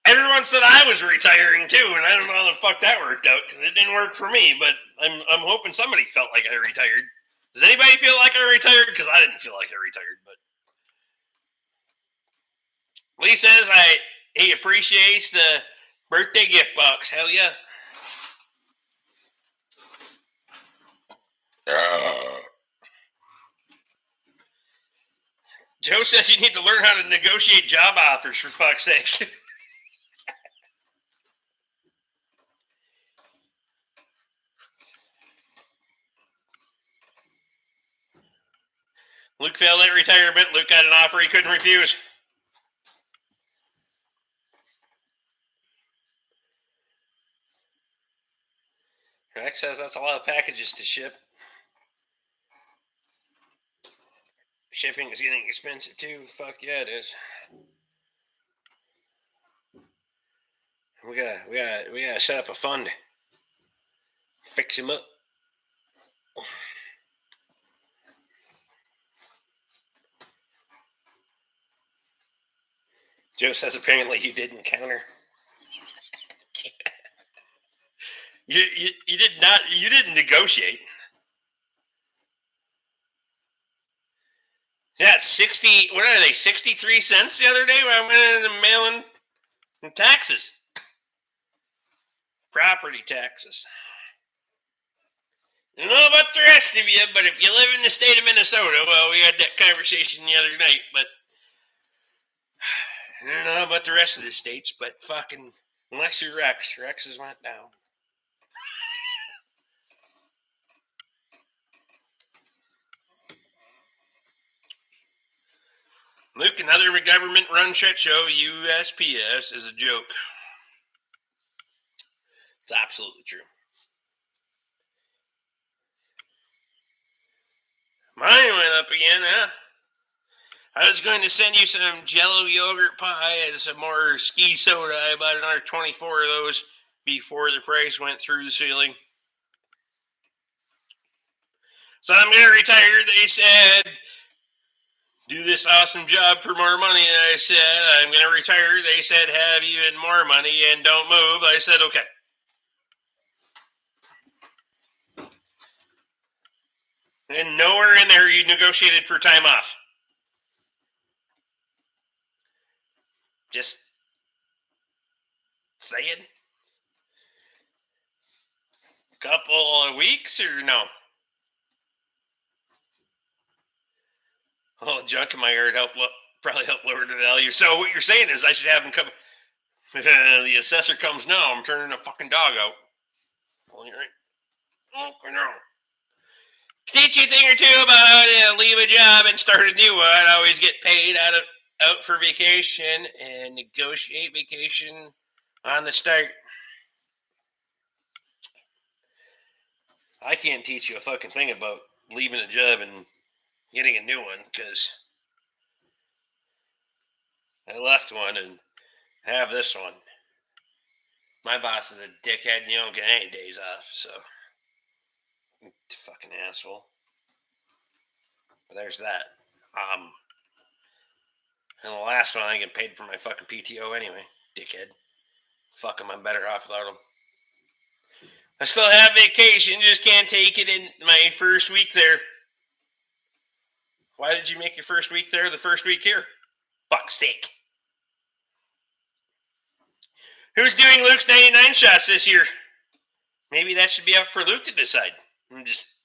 Everyone said I was retiring too, and I don't know how the fuck that worked out because it didn't work for me. But I'm hoping somebody felt like I retired. Does anybody feel like I retired? Because I didn't feel like I retired. But Lee says he appreciates the birthday gift box. Hell yeah. Joe says you need to learn how to negotiate job offers, for fuck's sake. Luke failed at retirement. Luke got an offer he couldn't refuse. Rex says that's a lot of packages to ship. Shipping is getting expensive too. Fuck yeah, it is. We gotta set up a fund. Fix him up. Joe says apparently you didn't counter. you did not. You didn't negotiate. Yeah, 60. What are they? 63 cents the other day when I went in the mail in taxes, property taxes. I don't know about the rest of you, but if you live in the state of Minnesota, well, we had that conversation the other night, but I don't know about the rest of the states, but fucking, unless you're Rex, Rex's went down. Luke, another government-run shit show, USPS, is a joke. It's absolutely true. Mine went up again, huh? I was going to send you some Jello yogurt pie and some more ski soda. I bought another 24 of those before the price went through the ceiling. So I'm going to retire. They said, do this awesome job for more money. And I said, I'm going to retire. They said, have even more money and don't move. I said, okay. And nowhere in there you negotiated for time off. Just saying. Couple of weeks or no? Oh, junk in my yard probably help lower the value. So what you're saying is I should have him come. The assessor comes now. I'm turning a fucking dog out. Well, you're right. Oh, no. Teach you a thing or two about how to leave a job and start a new one. Always get paid out for vacation and negotiate vacation on the start. I can't teach you a fucking thing about leaving a job and getting a new one because I left one and have this one. My boss is a dickhead and you don't get any days off, so fucking asshole. But there's that. And the last one I get paid for my fucking PTO anyway, dickhead. Fuck him, I'm better off without him. I still have vacation, just can't take it in my first week there. Why did you make your first week there the first week here? Fuck's sake. Who's doing Luke's 99 shots this year? Maybe that should be up for Luke to decide. I'm just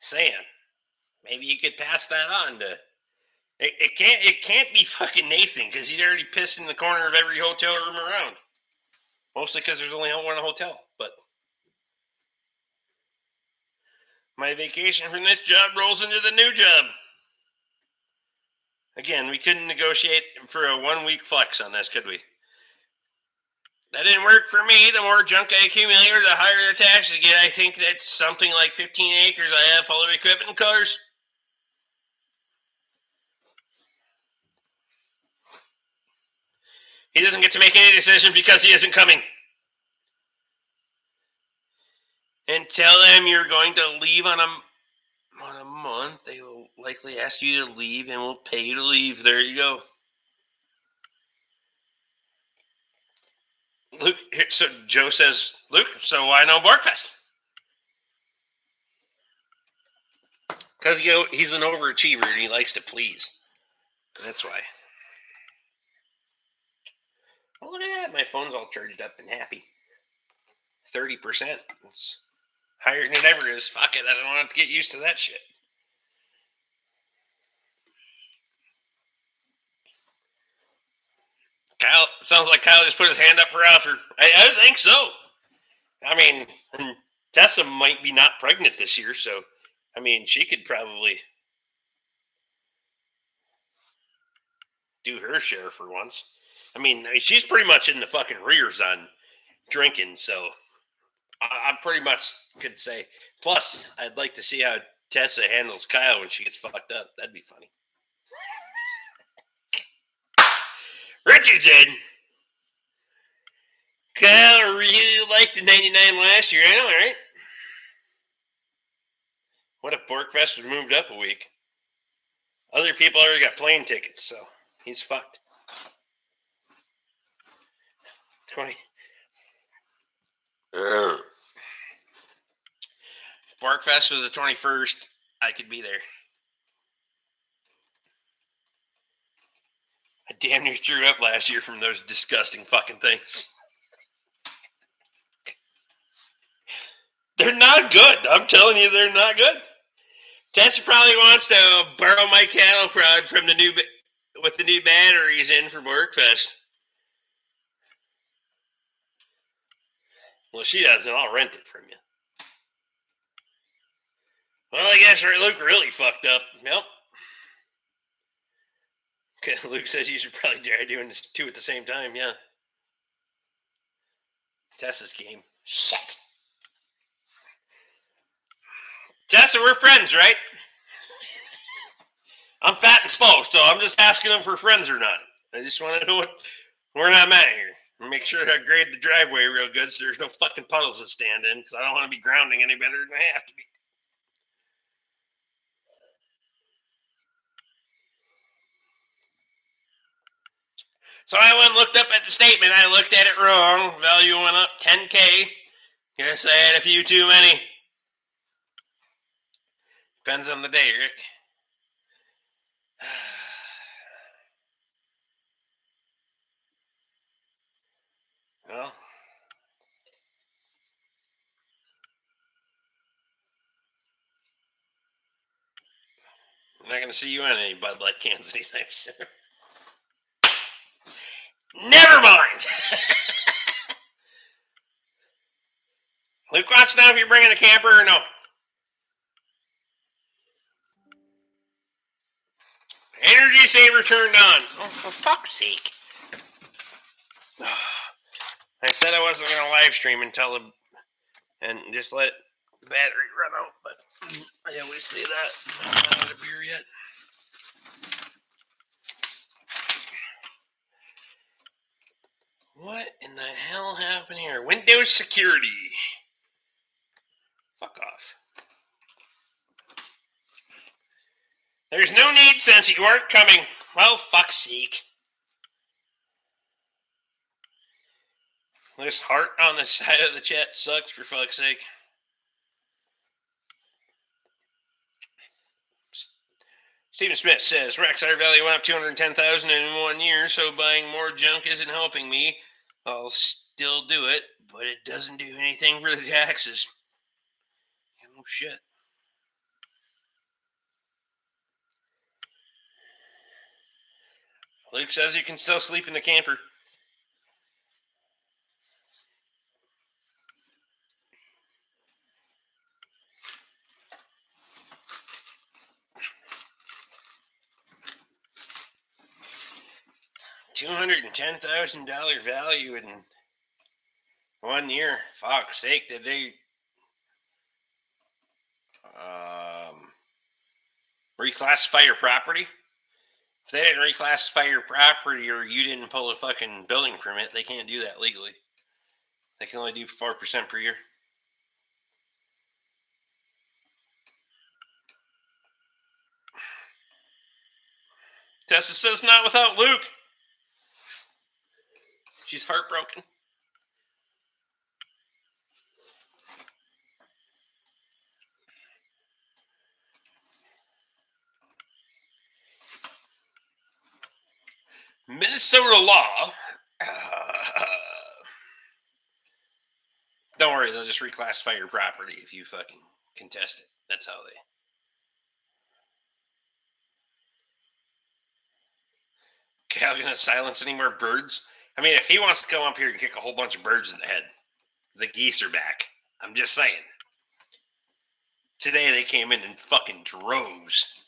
saying. Maybe you could pass that on to... It can't be fucking Nathan, because he's already pissed in the corner of every hotel room around. Mostly because there's only one hotel. But my vacation from this job rolls into the new job. Again, we couldn't negotiate for a 1 week flex on this, could we? That didn't work for me. The more junk I accumulate, the higher the taxes get. I think that's something like 15 acres I have full of equipment and cars. He doesn't get to make any decision because he isn't coming. And tell them you're going to leave on a month. They will likely ask you to leave and will pay you to leave. There you go. Luke, so Joe says, Luke, so why no Borkfest? Because he's an overachiever and he likes to please. That's why. Oh, look at that. My phone's all charged up and happy. 30%. It's higher than it ever is. Fuck it. I don't want to get used to that shit. Kyle, sounds like Kyle just put his hand up for Alfred. I think so. I mean, Tessa might be not pregnant this year, so, I mean, she could probably do her share for once. I mean, she's pretty much in the fucking rears on drinking, so I pretty much could say. Plus, I'd like to see how Tessa handles Kyle when she gets fucked up. That'd be funny. Richard said, Kyle really liked the 99 last year. I know, right? What if Borkfest was moved up a week? Other people already got plane tickets, so he's fucked. 20. If Borkfest was the 21st, I could be there. I damn near threw up last year from those disgusting fucking things. They're not good. I'm telling you, they're not good. Tessa probably wants to borrow my cattle prod from with the new batteries in for Borkfest. Well, she doesn't. I'll rent it from you. Well, I guess Luke really fucked up. Nope. Okay, Luke says you should probably try doing this two at the same time. Yeah. Tessa's game. Shit. Tessa, we're friends, right? I'm fat and slow, so I'm just asking them if we're friends or not. I just want to know where I'm at here. Make sure I grade the driveway real good so there's no fucking puddles to stand in, because I don't want to be grounding any better than I have to be. So I went and looked up at the statement. I looked at it wrong. Value went up 10K. Guess I had a few too many. Depends on the day, Rick. Well, I'm not going to see you on any Bud Light cans anytime soon. Never mind. Luke wants to know if you're bringing a camper or no. Energy saver turned on. Oh, for fuck's sake. I said I wasn't going to live stream and just let the battery run out, but I always say that. I'm not out of beer yet. What in the hell happened here? Windows security. Fuck off. There's no need since you weren't coming. Well, fuck's sake. This heart on the side of the chat sucks, for fuck's sake. Stephen Smith says, Rockstar value went up 210,000 in 1 year, so buying more junk isn't helping me. I'll still do it, but it doesn't do anything for the taxes. No shit. Luke says you can still sleep in the camper. $210,000 value in 1 year. Fuck's sake, did they reclassify your property? If they didn't reclassify your property or you didn't pull a fucking building permit, they can't do that legally. They can only do 4% per year. Tessa says not without Luke. She's heartbroken. Minnesota law. Don't worry, they'll just reclassify your property if you fucking contest it. That's how they. Cal's gonna silence any more birds. I mean, if he wants to come up here and kick a whole bunch of birds in the head, the geese are back. I'm just saying. Today they came in fucking droves.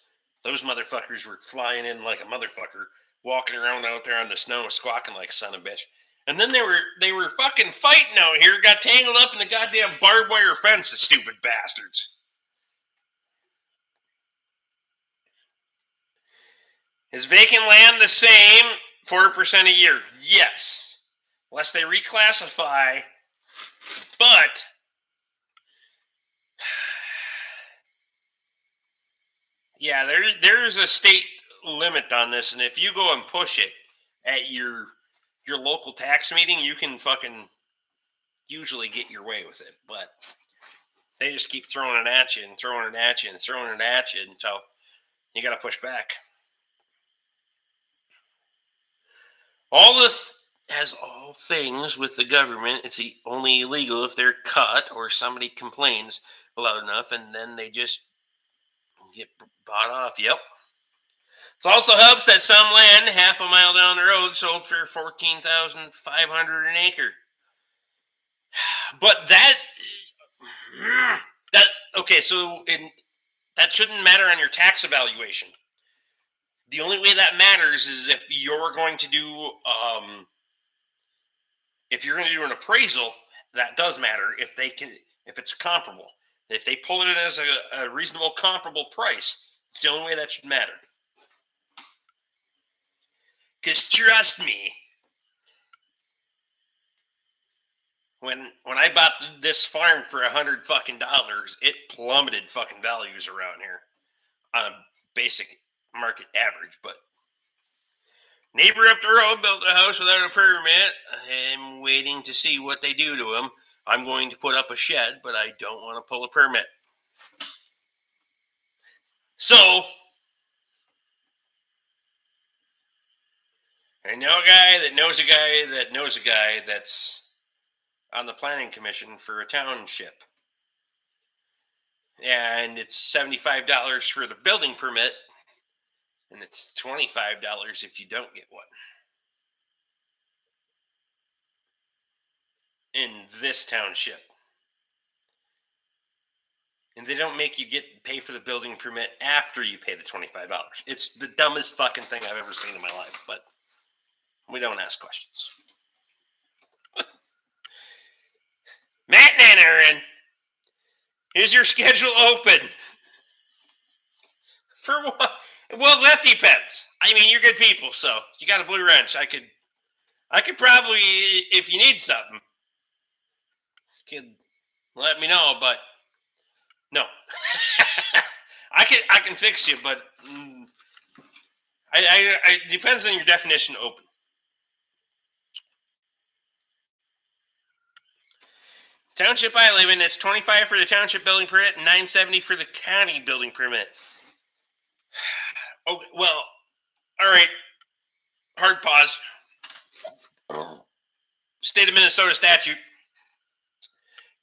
Those motherfuckers were flying in like a motherfucker, walking around out there on the snow, squawking like a son of a bitch. And then they were fucking fighting out here, got tangled up in the goddamn barbed wire fence, the stupid bastards. Is vacant land the same 4% a year? Yes. Unless they reclassify. But yeah, there's a state limit on this, and if you go and push it at your local tax meeting, you can fucking usually get your way with it. But they just keep throwing it at you and throwing it at you and throwing it at you until you got to push back. As all things with the government, it's only illegal if they're cut or somebody complains loud enough, and then they just get bought off. Yep. It also helps that some land half a mile down the road sold for $14,500 an acre. But that okay, so that shouldn't matter on your tax evaluation. The only way that matters is if you're going to do an appraisal. That does matter if it's comparable. If they pull it in as a reasonable comparable price, it's the only way that should matter. Because trust me, when I bought this farm for $100 fucking dollars, it plummeted fucking values around here on a basic market average. But neighbor up the road built a house without a permit. I'm waiting to see what they do to him. I'm going to put up a shed, but I don't want to pull a permit. So, I know a guy that knows a guy that knows a guy that's on the planning commission for a township. And it's $75 for the building permit, and it's $25 if you don't get one. In this township. And they don't make you pay for the building permit after you pay the $25. It's the dumbest fucking thing I've ever seen in my life, but we don't ask questions. Matt and Aaron, is your schedule open? For what? Well, that depends. I mean, you're good people, so you got a blue wrench. I could probably, if you need something, you could let me know, but no. I can fix you, but it depends on your definition of open. Township I live in, it's $25 for the township building permit and $9.70 for the county building permit. Oh well, all right. Hard pause. State of Minnesota statute.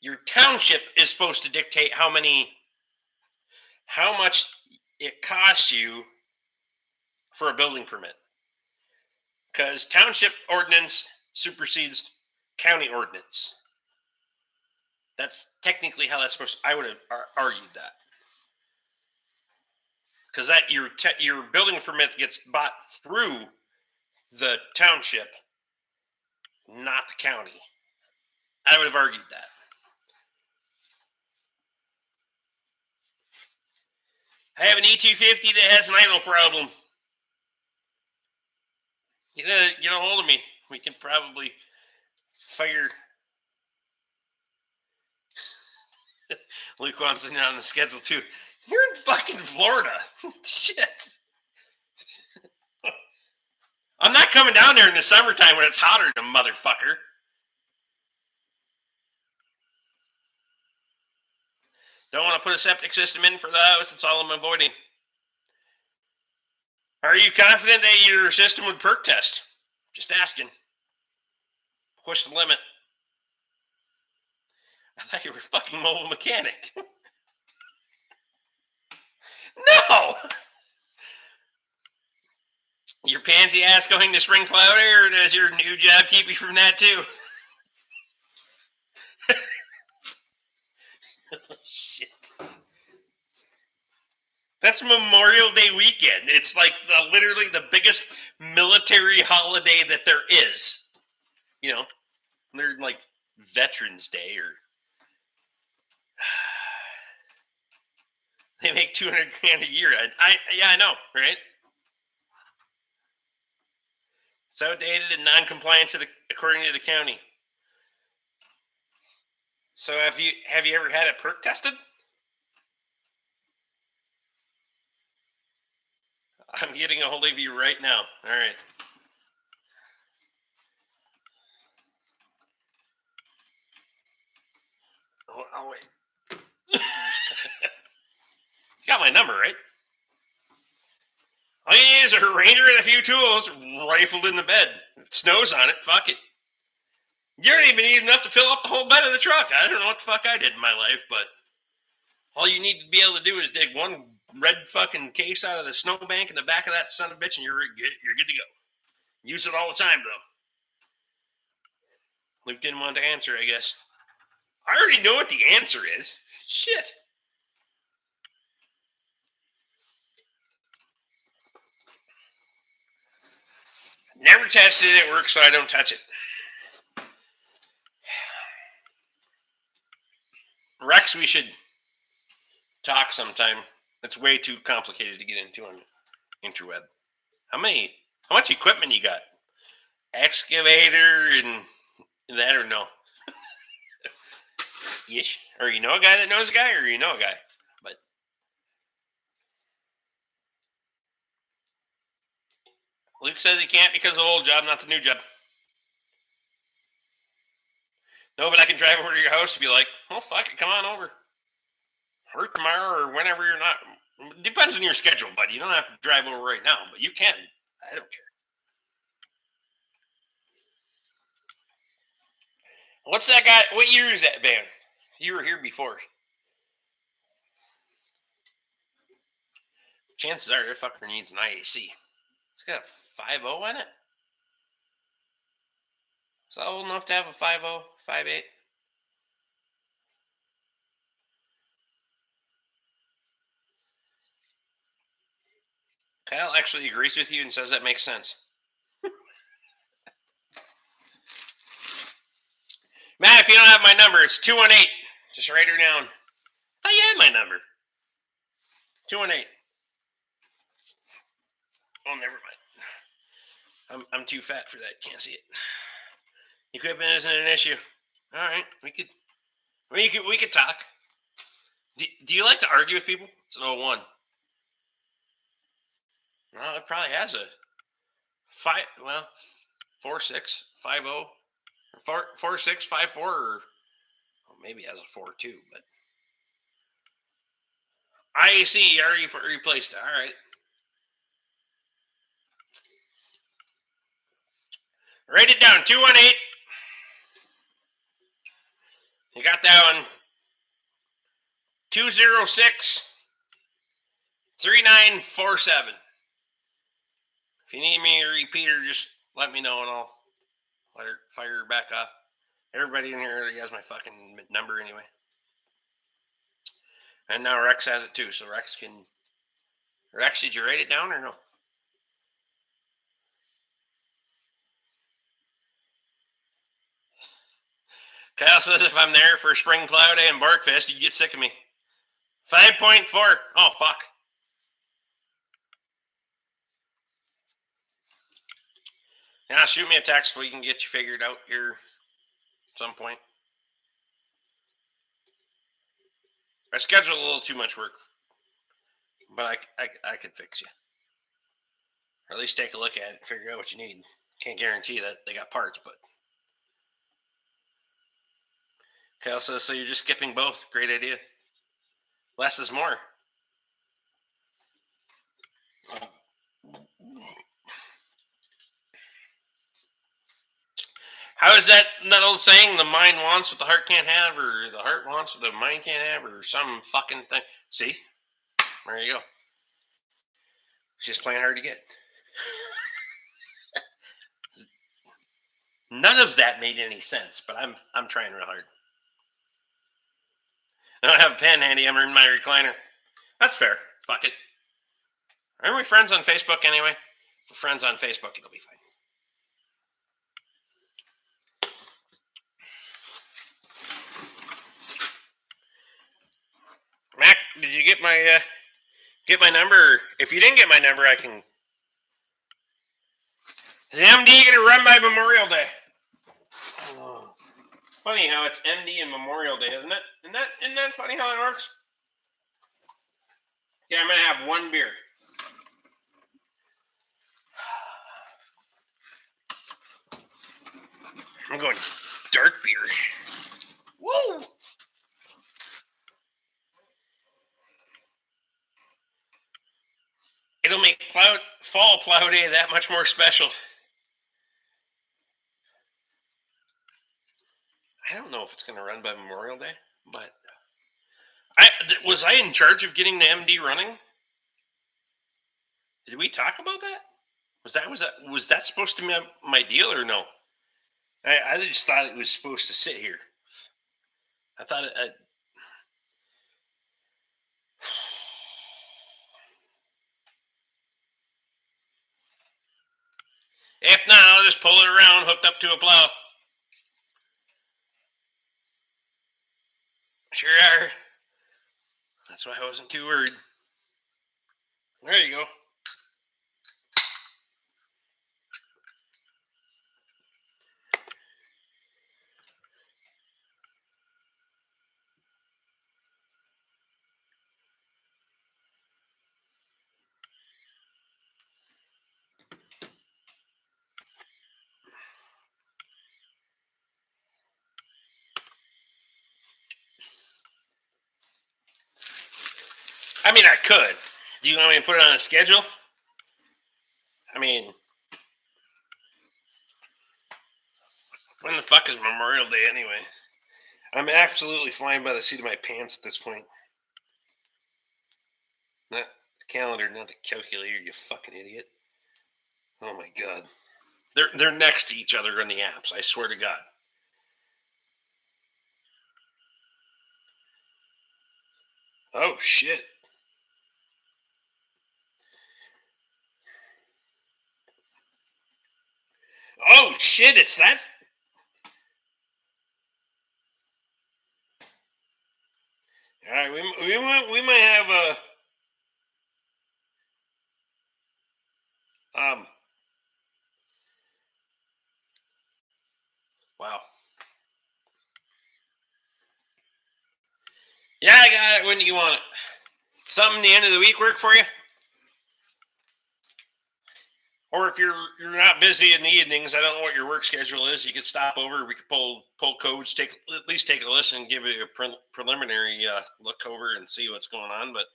Your township is supposed to dictate how much it costs you for a building permit, because township ordinance supersedes county ordinance. That's technically how that's supposed to, I would have argued that, because that your building permit gets bought through the township, not the county. I would have argued that. I have an E250 that has an idle problem. Get a hold of me. We can probably figure. Luke wants it on the schedule too. You're in fucking Florida. Shit. I'm not coming down there in the summertime when it's hotter than a motherfucker. Don't want to put a septic system in for the house. That's all I'm avoiding. Are you confident that your system would perk test? Just asking. Push the limit. I thought you were a fucking mobile mechanic. No! Your pansy ass going to spring cloudy, or does your new job keep you from that too? Shit. That's Memorial Day weekend. It's like literally the biggest military holiday that there is. You know, they're like Veterans Day, or they make $200,000 a year. I know, right? It's outdated and non-compliant according to the county. So have you ever had it perk tested? I'm getting a hold of you right now. All right. I'll wait. You got my number, right? All you need is a Ranger and a few tools rifled in the bed. If it snows on it, fuck it. You don't even need enough to fill up the whole bed of the truck. I don't know what the fuck I did in my life, but all you need to be able to do is dig one red fucking case out of the snowbank in the back of that son of a bitch, and you're good to go. Use it all the time, though. Luke didn't want to answer, I guess. I already know what the answer is. Shit. Never tested it. It works, so I don't touch it. Rex, we should talk sometime. It's way too complicated to get into on interweb. How much equipment you got? Excavator and that, or no? Ish. Or you know a guy that knows a guy, or you know a guy. But Luke says he can't because of the old job, not the new job. No, but I can drive over to your house and be like, oh, fuck it, come on over. Or tomorrow, or whenever you're not. Depends on your schedule, buddy. You don't have to drive over right now, but you can. I don't care. What's that guy? What year is that van? You were here before. Chances are that fucker needs an IAC. It's got a 5.0 in it. Is that old enough to have a 5.0, 5.8? Kyle actually agrees with you and says that makes sense. Matt, if you don't have my number, it's 218. Just write her down. I thought you had my number. 218. Oh, never mind. I'm too fat for that. Can't see it. Equipment isn't an issue. All right, we could talk. Do you like to argue with people? It's an 01. Well, it probably has a 4.6, 5.0, 4.6, 5.4, or maybe has a 4 too, but IAC already replaced it. All right. Write it down. 218. You got that one. 206 3947. If you need me to repeat her, just let me know and I'll fire her back off. Everybody in here already has my fucking number anyway. And now Rex has it too, so Rex, did you write it down or no? Kyle says if I'm there for Spring Plow Day and Barkfest, you get sick of me. 5.4. Oh, fuck. Yeah, shoot me a text so we can get you figured out here at some point. I scheduled a little too much work, but I could fix you. Or at least take a look at it and figure out what you need. Can't guarantee that they got parts, but. Kyle says, so you're just skipping both. Great idea. Less is more. How is that old saying? The mind wants what the heart can't have, or the heart wants what the mind can't have, or some fucking thing. See? There you go. She's playing hard to get. None of that made any sense, but I'm trying real hard. I don't have a pen handy. I'm in my recliner. That's fair. Fuck it. Aren't we friends on Facebook anyway? If we're friends on Facebook, it'll be fine. Mac, did you get my number? If you didn't get my number, I can. Is the MD gonna run by Memorial Day? Oh. Funny how it's MD and Memorial Day, isn't it? Isn't that funny how it works? Yeah, I'm gonna have one beer. I'm going dark beer. Woo! It'll make fall plow day that much more special. I don't know if it's going to run by Memorial Day, but was I in charge of getting the MD running? Did we talk about that? Was that supposed to be my deal or no? I just thought it was supposed to sit here. I thought it. If not, I'll just pull it around, hooked up to a plow. Sure are. That's why I wasn't too worried. There you go. I mean, I could. Do you want me to put it on a schedule? I mean, when the fuck is Memorial Day anyway? I'm absolutely flying by the seat of my pants at this point. Not the calendar, not the calculator, you fucking idiot. Oh my god. They're next to each other in the apps, I swear to God. Oh shit. Oh shit, it's that. All right, we might have a wow. Yeah, I got it. When do you want it? Something the end of the week work for you? Or if you're not busy in the evenings, I don't know what your work schedule is. You could stop over. We could pull codes, at least take a listen, give you a preliminary look over, and see what's going on. But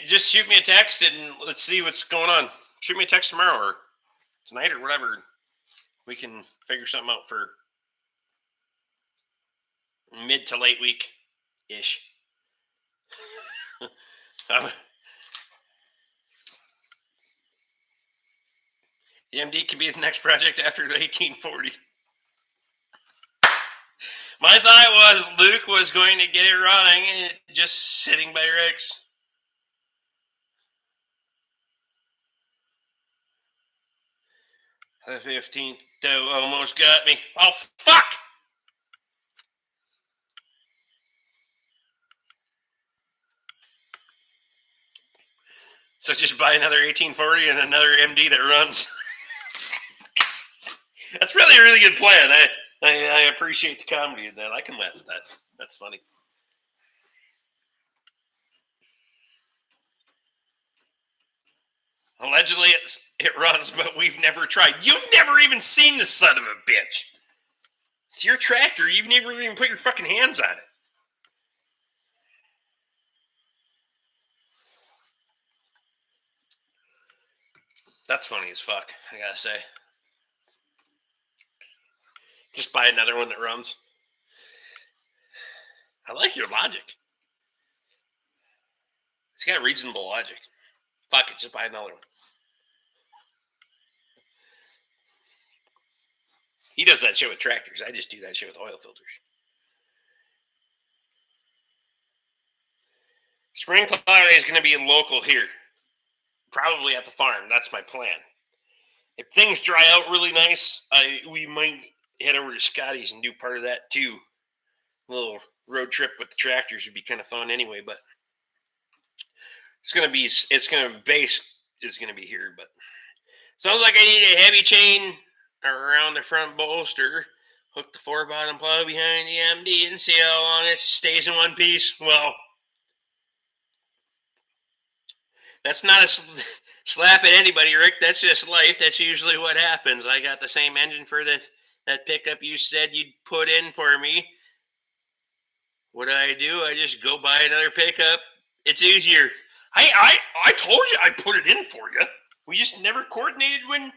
just shoot me a text and let's see what's going on. Shoot me a text tomorrow or tonight or whatever. We can figure something out for mid to late week ish. The MD could be the next project after the 1840. My thought was Luke was going to get it running and just sitting by Rick's. The 15th almost got me. Oh, fuck! So just buy another 1840 and another MD that runs. That's really a really good plan. I appreciate the comedy in that. I can laugh at that. That's funny. Allegedly, it runs, but we've never tried. You've never even seen the son of a bitch. It's your tractor. You've never even put your fucking hands on it. That's funny as fuck, I gotta say. Just buy another one that runs. I like your logic. It's got reasonable logic. Fuck it, just buy another one. He does that shit with tractors. I just do that shit with oil filters. Spring plow day is going to be local here. Probably at the farm. That's my plan. If things dry out really nice, we might head over to Scotty's and do part of that too. A little road trip with the tractors would be kind of fun anyway, but base is going to be here, but sounds like I need a heavy chain around the front bolster, hook the 4-bottom plow behind the MD and see how long it stays in one piece. Well, that's not a slap at anybody, Rick. That's just life. That's usually what happens. I got the same engine for that pickup you said you'd put in for me. What do? I just go buy another pickup. It's easier. I told you I put it in for you. We just never coordinated when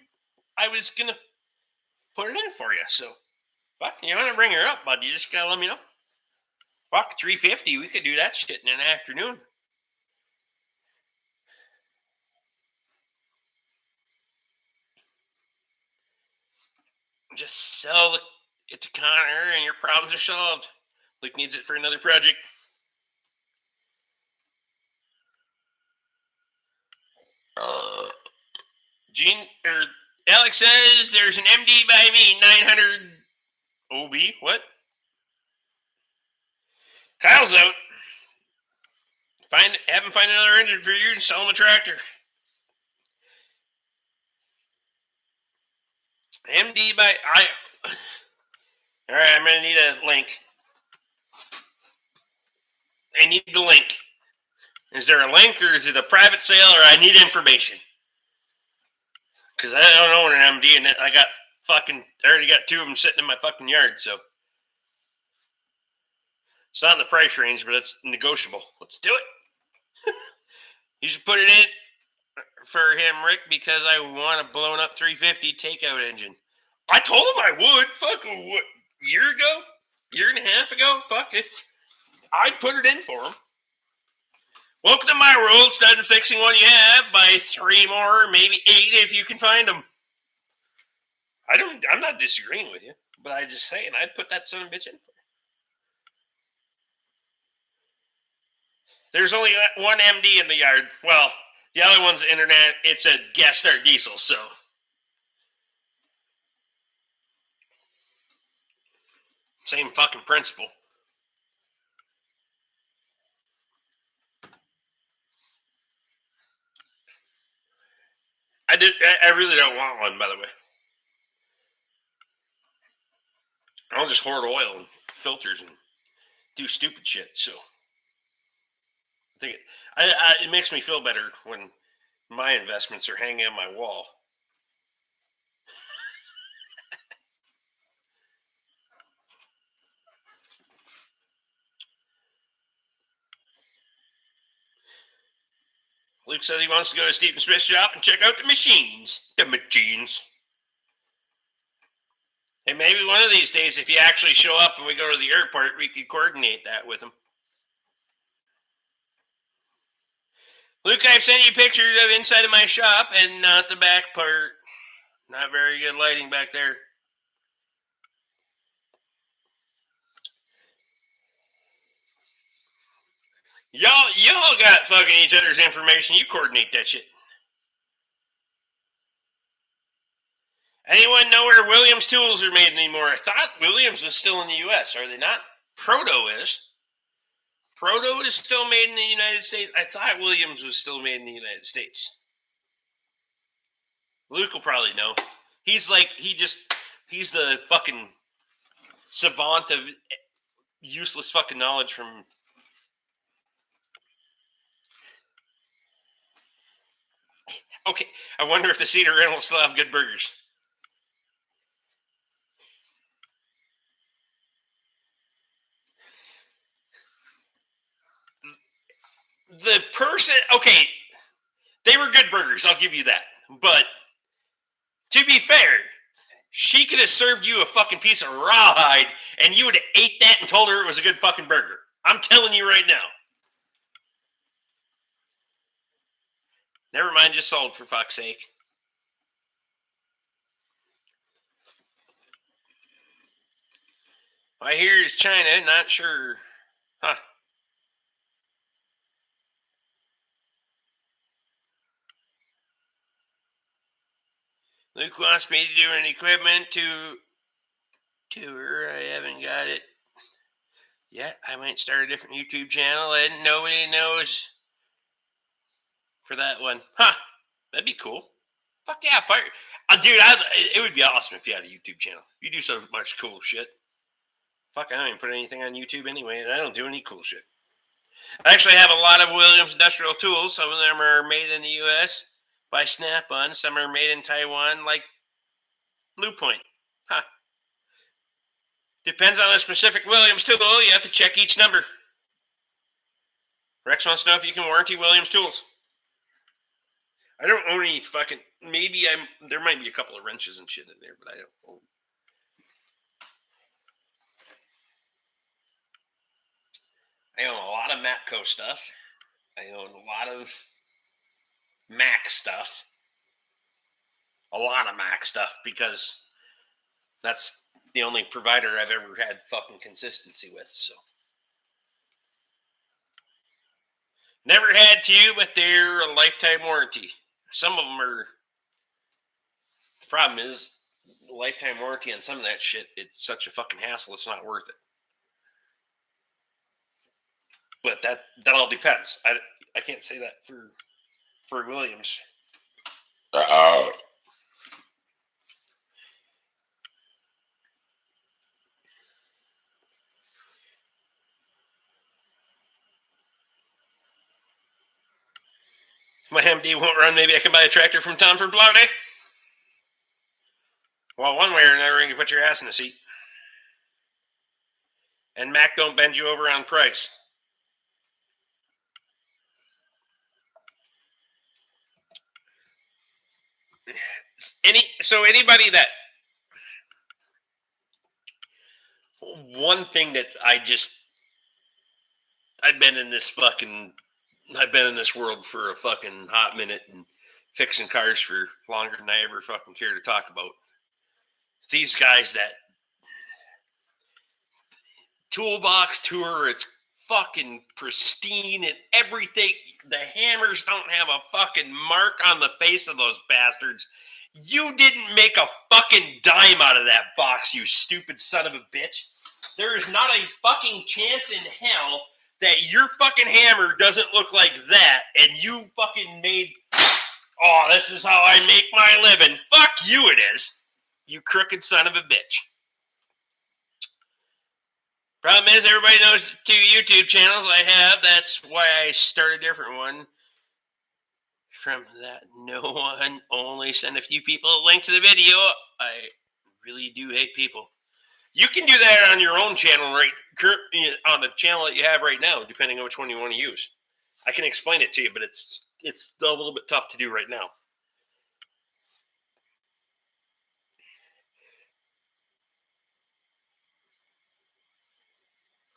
I was gonna put it in for you. So, fuck, you want to bring her up, bud? You just gotta let me know. Fuck, 350. We could do that shit in an afternoon. Just sell it to Connor, and your problems are solved. Luke needs it for another project. Gene or Alex says there's an MD by me, 900 OB. What? Kyle's out. Have him find another engine for you and sell him a tractor. MD by All right, I'm gonna need a link. I need the link. Is there a link or is it a private sale or I need information? Because I don't own an MD and I already got 2 of them sitting in my fucking yard, so it's not in the price range, but it's negotiable. Let's do it. You should put it in for him, Rick, because I want a blown up 350 takeout engine. I told him I would. Fuck, what, year and a half ago? Fuck it. I'd put it in for him. Welcome to my world. Starting fixing what you have. Buy 3 more, maybe 8 if you can find them. I'm not disagreeing with you, but I'm just saying I'd put that son of a bitch in for you. There's only one MD in the yard. Well, the other one's internet. It's a gas start diesel, so same fucking principle. I really don't want one, by the way. I'll just hoard oil and filters and do stupid shit. So It makes me feel better when my investments are hanging on my wall. Luke says he wants to go to Stephen Smith's shop and check out the machines. The machines. Hey, maybe one of these days, if you actually show up and we go to the airport, we could coordinate that with him. Luke, I've sent you pictures of inside of my shop and not the back part. Not very good lighting back there. Y'all got fucking each other's information. You coordinate that shit. Anyone know where Williams tools are made anymore? I thought Williams was still in the U.S. Are they not? Proto is. Proto is still made in the United States. I thought Williams was still made in the United States. Luke will probably know. He's the fucking savant of useless fucking knowledge from... Okay, I wonder if the Cedar Inn will still have good burgers. The person... Okay, they were good burgers, I'll give you that. But, to be fair, she could have served you a fucking piece of rawhide, and you would have ate that and told her it was a good fucking burger. I'm telling you right now. Never mind, just sold, for fuck's sake. I hear it's China, not sure. Huh. Luke wants me to do an equipment tour. I haven't got it yet. I might start a different YouTube channel and nobody knows for that one. Huh. That'd be cool. Fuck yeah, fire. Dude, it would be awesome if you had a YouTube channel. You do so much cool shit. Fuck, I don't even put anything on YouTube anyway, and I don't do any cool shit. I actually have a lot of Williams industrial tools. Some of them are made in the U.S. by Snap-on. Some are made in Taiwan, like Blue Point. Huh. Depends on the specific Williams tool. You have to check each number. Rex wants to know if you can warranty Williams tools. I don't own any fucking... Maybe there might be a couple of wrenches and shit in there, but I don't own. I own a lot of Matco stuff. I own a lot of Mac stuff. A lot of Mac stuff, because that's the only provider I've ever had fucking consistency with, so. Never had to, but they're a lifetime warranty. Some of them are... The problem is, lifetime warranty on some of that shit, it's such a fucking hassle, it's not worth it. But that all depends. I can't say that for Williams. If my MD won't run, maybe I can buy a tractor from Tom for Plow Day. Well, one way or another, you can put your ass in the seat. And Mac don't bend you over on price. Anybody that... One thing that I've been in this world for a fucking hot minute and fixing cars for longer than I ever fucking care to talk about. These guys that Toolbox tour, it's fucking pristine and everything. The hammers don't have a fucking mark on the face of those bastards. You didn't make a fucking dime out of that box, you stupid son of a bitch. There is not a fucking chance in hell that your fucking hammer doesn't look like that, and you fucking made... Oh, this is how I make my living. Fuck you it is, you crooked son of a bitch. Problem is, everybody knows the 2 YouTube channels I have. That's why I started a different one. From that, no one, only send a few people a link to the video. I really do hate people. You can do that on your own channel, right? On the channel that you have right now, depending on which one you want to use. I can explain it to you, but it's still a little bit tough to do right now.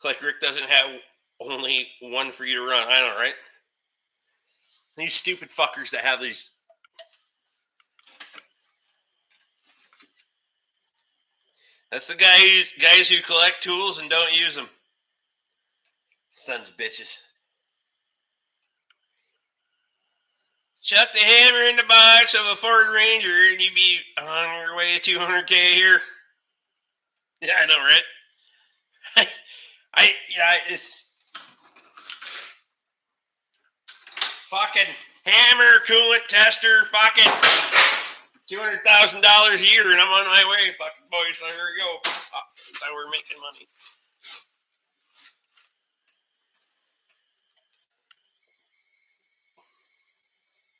Like Rick doesn't have only one for you to run. I know, right? These stupid fuckers that have these. That's the guys who collect tools and don't use them. Sons of bitches. Chuck the hammer in the box of a Ford Ranger and you'd be on your way to 200K here. Yeah, I know, right? It's fucking hammer, coolant, tester, fucking $200,000 a year, and I'm on my way, fucking boys. So here we go. That's how we're making money.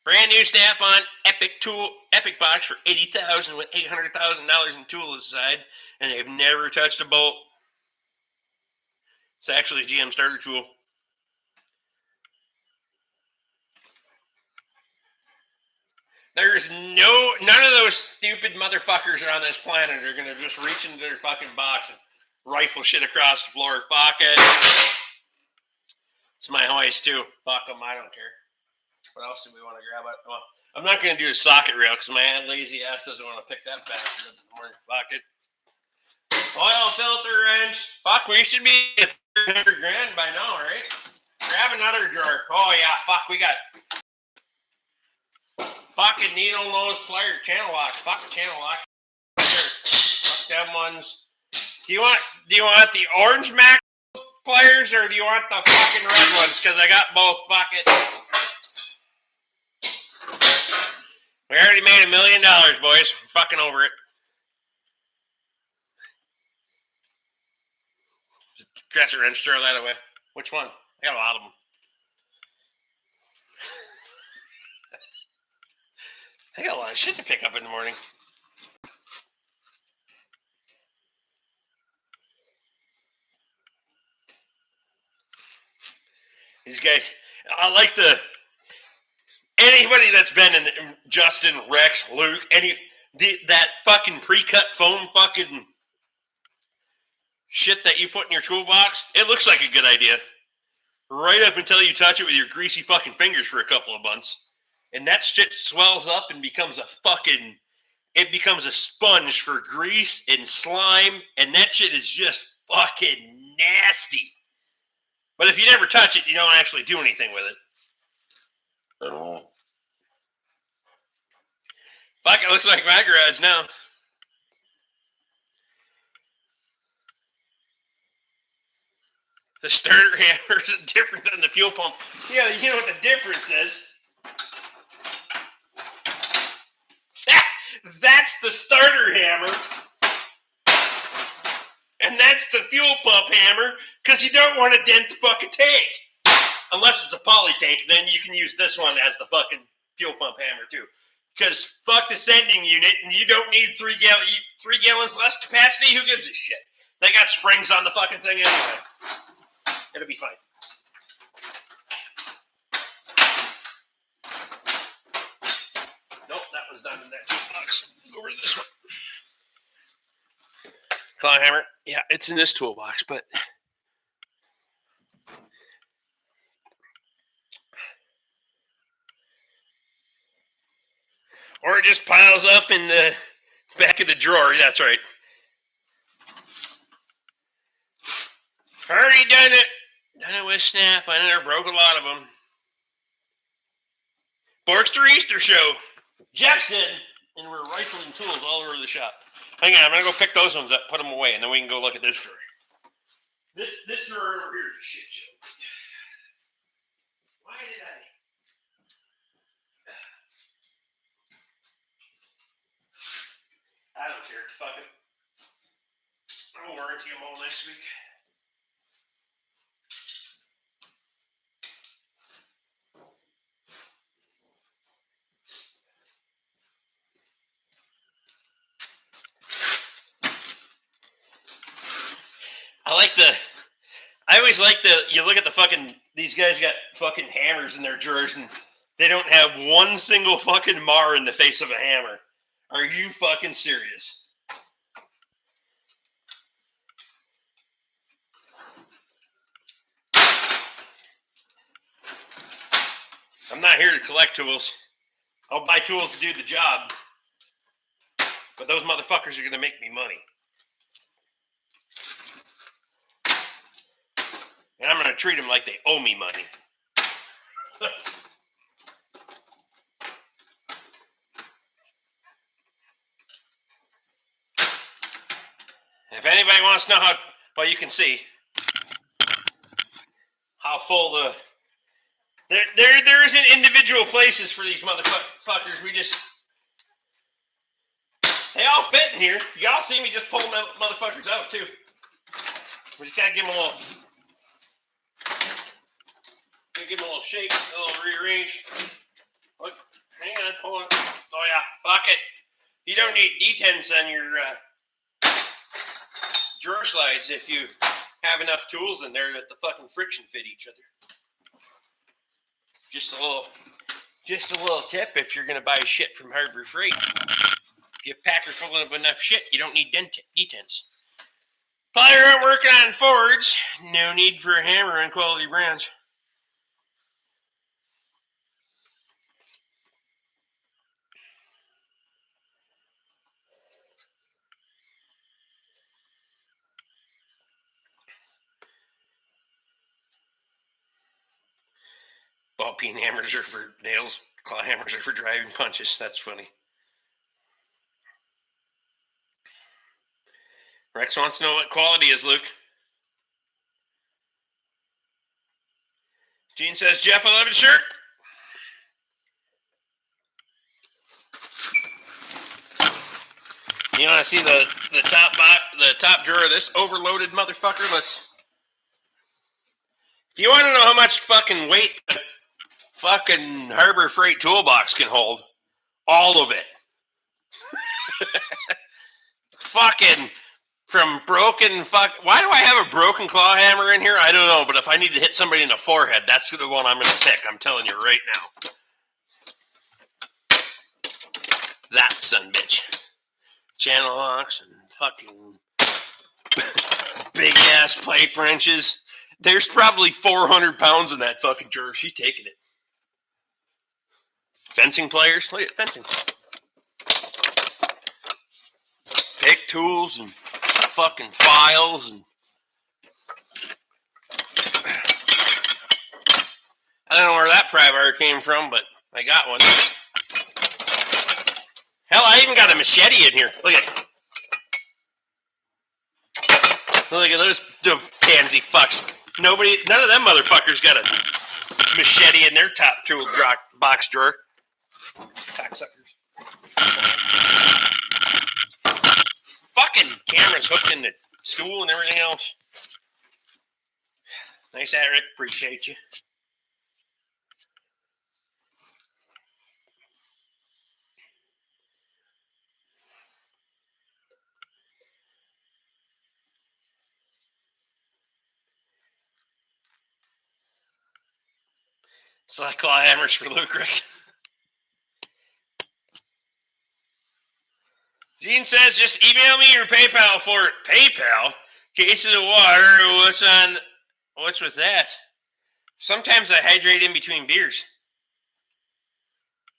Brand new Snap-on Epic box for $80,000 with $800,000 in tools aside, and they've never touched a bolt. It's actually a GM starter tool. There's none of those stupid motherfuckers on this planet are gonna just reach into their fucking box and rifle shit across the floor. Fuck it. It's my hoist too. Fuck them. I don't care. What else do we want to grab? Well, I'm not gonna do the socket rail because my lazy ass doesn't want to pick that bastard up in the morning. Fuck it. Oil filter wrench. Fuck, we should be at $300,000 by now, right? Grab another drawer. Oh yeah, fuck, we got fucking needle nose plier channel lock. Fuck channel lock. Fuck them ones. Do you want the orange Mac pliers or do you want the fucking red ones? Because I got both. Fuck it. We already made $1 million, boys. We're fucking over it. Dresser wrench, throw that away. Which one? I got a lot of them. I got a lot of shit to pick up in the morning. These guys, I like anybody that's been in Justin, Rex, Luke, that fucking pre-cut foam fucking shit that you put in your toolbox. It looks like a good idea, right up until you touch it with your greasy fucking fingers for a couple of months, and that shit swells up and becomes it becomes a sponge for grease and slime, and that shit is just fucking nasty. But if you never touch it, you don't actually do anything with it at all. Fuck, it looks like my garage now. The starter hammer is different than the fuel pump. Yeah, you know what the difference is? That's the starter hammer. And that's the fuel pump hammer, because you don't want to dent the fucking tank. Unless it's a poly tank, then you can use this one as the fucking fuel pump hammer too. Because fuck the sending unit, and you don't need 3 gallons less capacity. Who gives a shit? They got springs on the fucking thing anyway. It'll be fine. Nope, that one's not in that toolbox. Go over to this one. Claw hammer. Yeah, it's in this toolbox, but or it just piles up in the back of the drawer. That's right. Already done it. Done it with Snap. I never broke a lot of them. Borkster Easter show. Jeffson. And we're rifling tools all over the shop. Hang on, I'm going to go pick those ones up, put them away, and then we can go look at this drawer. This drawer over here is a shit show. Why did I don't care. Fuck it. I'll warranty them all next week. I always like you look at the fucking, these guys got fucking hammers in their drawers and they don't have one single fucking mar in the face of a hammer. Are you fucking serious? I'm not here to collect tools. I'll buy tools to do the job. But those motherfuckers are going to make me money. And I'm going to treat them like they owe me money. If anybody wants to know how, well, you can see how full the, there isn't individual places for these motherfuckers. They all fit in here. Y'all see me just pulling motherfuckers out too. We just gotta give them a little shake, a little rearrange. Look, hang on, hold on. Oh yeah, fuck it. You don't need detents on your drawer slides if you have enough tools in there that the fucking friction fit each other. Just a little tip if you're gonna buy shit from Harbor Freight. If you pack her full of enough shit, you don't need detents. Plier aren't working on Fords. No need for a hammer on quality brands. Ball peen hammers are for nails. Claw hammers are for driving punches. That's funny. Rex wants to know what quality is, Luke. Gene says, Jeff, 11 shirt. You want to see the top drawer of this overloaded motherfucker? If you want to know how much fucking weight fucking Harbor Freight Toolbox can hold, all of it. Fucking from broken why do I have a broken claw hammer in here? I don't know, but if I need to hit somebody in the forehead, that's the one I'm going to pick. I'm telling you right now. That sonbitch. Channel locks and fucking big ass pipe wrenches. There's probably 400 pounds in that fucking drawer. She's taking it. Fencing pliers. Look at fencing. Pick tools and fucking files and I don't know where that pry bar came from, but I got one. Hell, I even got a machete in here. Look at those pansy fucks. None of them motherfuckers got a machete in their top tool box drawer. Cocksuckers. Fucking cameras hooked in the stool and everything else. Nice hat, Rick. Appreciate you. Slack claw hammers for Luke, Rick. Gene says, just email me your PayPal for it. PayPal? Cases of water. What's with that? Sometimes I hydrate in between beers.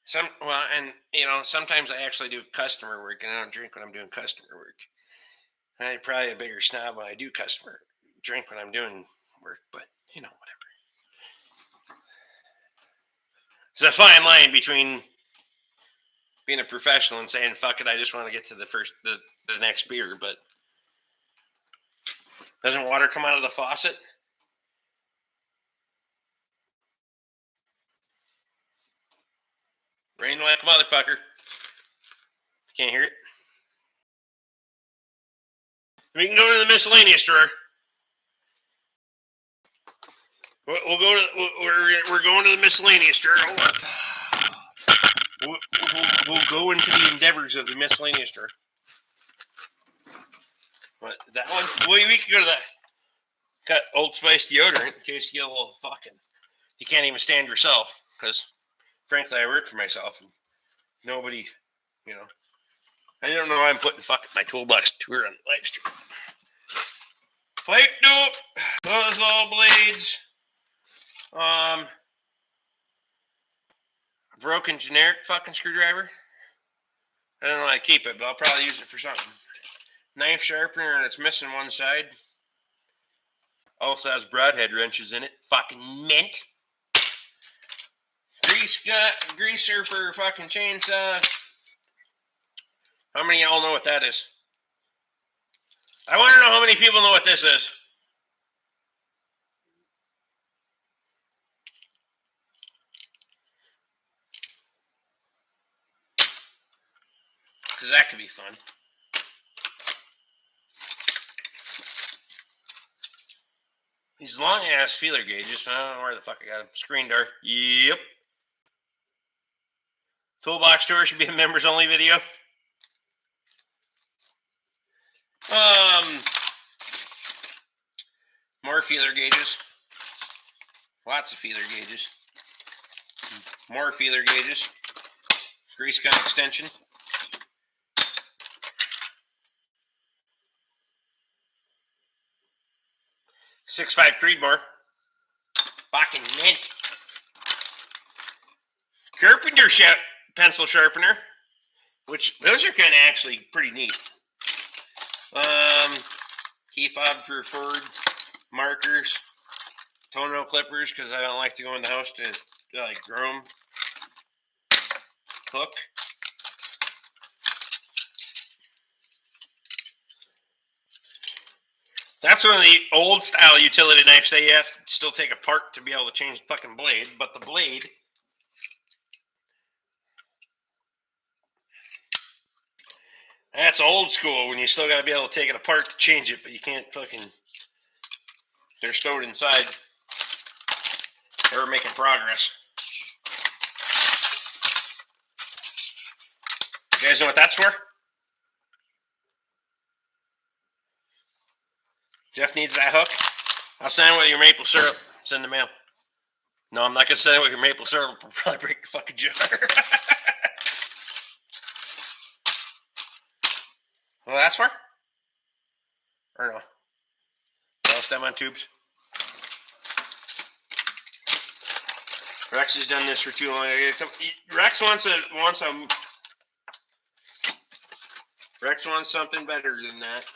Sometimes I actually do customer work, and I don't drink when I'm doing customer work. I'm probably a bigger snob when I do customer drink when I'm doing work, but whatever. It's a fine line between being a professional and saying, fuck it, I just want to get to the next beer, but doesn't water come out of the faucet? Rain like a motherfucker. Can't hear it. We can go to the miscellaneous drawer. We'll go to. We're going to the miscellaneous drawer. We'll go into the endeavors of the miscellaneous drawer. What, that one? Well, we can go to that. Got Old Spice deodorant in case you get a little fucking. You can't even stand yourself because, frankly, I work for myself and nobody, I don't know why I'm putting fucking my Toolbox tour on the live stream. Plate dope, those all blades, broken generic fucking screwdriver. I don't know how to keep it, but I'll probably use it for something. Knife sharpener and it's missing one side. Also has broadhead wrenches in it. Fucking mint. Greaser for fucking chainsaw. How many of y'all know what that is? I want to know how many people know what this is. Because that could be fun. These long ass feeler gauges. I don't know where the fuck I got them. Screen door. Yep. Toolbox tour should be a members only video. More feeler gauges. Lots of feeler gauges. More feeler gauges. Grease gun extension. .6.5 Creedmoor. Fucking mint. Carpenter pencil sharpener, which those are kind of actually pretty neat. Key fob for Ford. Markers. Toenail clippers because I don't like to go in the house to like groom. Hook. That's one of the old style utility knives that you have to still take apart to be able to change the fucking blade. But the blade, that's old school when you still got to be able to take it apart to change it, but you can't fucking, they're stowed inside. They're making progress. You guys know what that's for? Jeff needs that hook. I'll send it with your maple syrup. It's in the mail. No, I'm not going to send it with your maple syrup. I'll probably break the fucking jar. Well, that's for? Or no? I'll stem on tubes. Rex has done this for too long. Rex wants something better than that.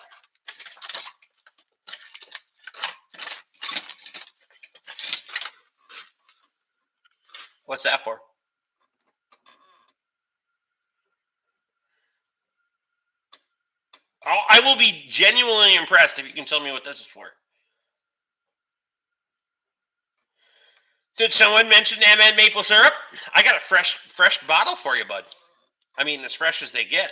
What's that for? I will be genuinely impressed if you can tell me what this is for. Did someone mention MN maple syrup? I got a fresh bottle for you, bud. I mean, as fresh as they get.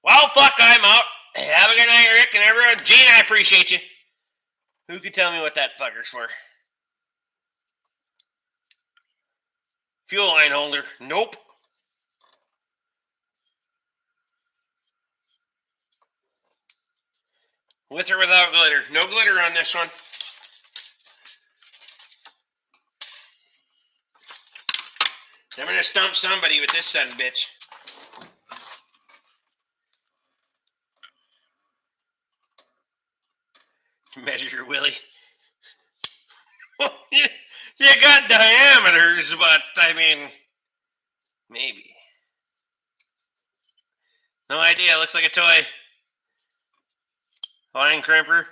Well, fuck, I'm out. Have a good night, Rick, and everyone. Gene, I appreciate you. Who could tell me what that fucker's for? Fuel line holder. Nope. With or without glitter? No glitter on this one. I'm going to stump somebody with this son of a bitch. Measure your willy. You got diameters, but I mean, maybe. No idea. Looks like a toy. Line crimper.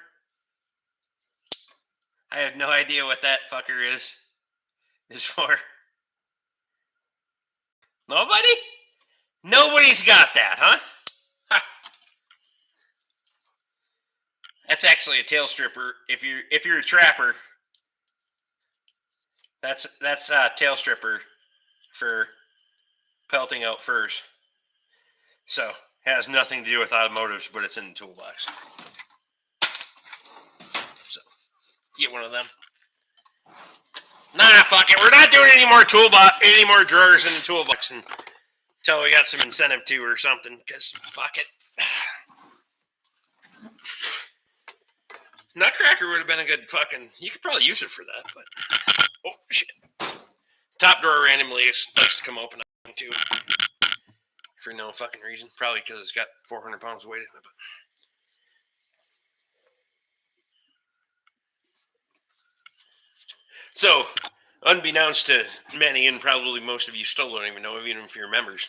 I have no idea what that fucker is for. Nobody? Nobody's got that, huh? That's actually a tail stripper. If you're a trapper, that's a tail stripper for pelting out furs. So it has nothing to do with automotives, but it's in the toolbox. So get one of them. Nah, fuck it. We're not doing any more drawers in the toolbox until we got some incentive to or something. Because fuck it. Nutcracker would have been a good fucking. You could probably use it for that, but oh shit! Top drawer randomly likes to come open up too, for no fucking reason. Probably because it's got 400 pounds of weight in it. But. So, unbeknownst to many, and probably most of you still don't even know, even if you're members.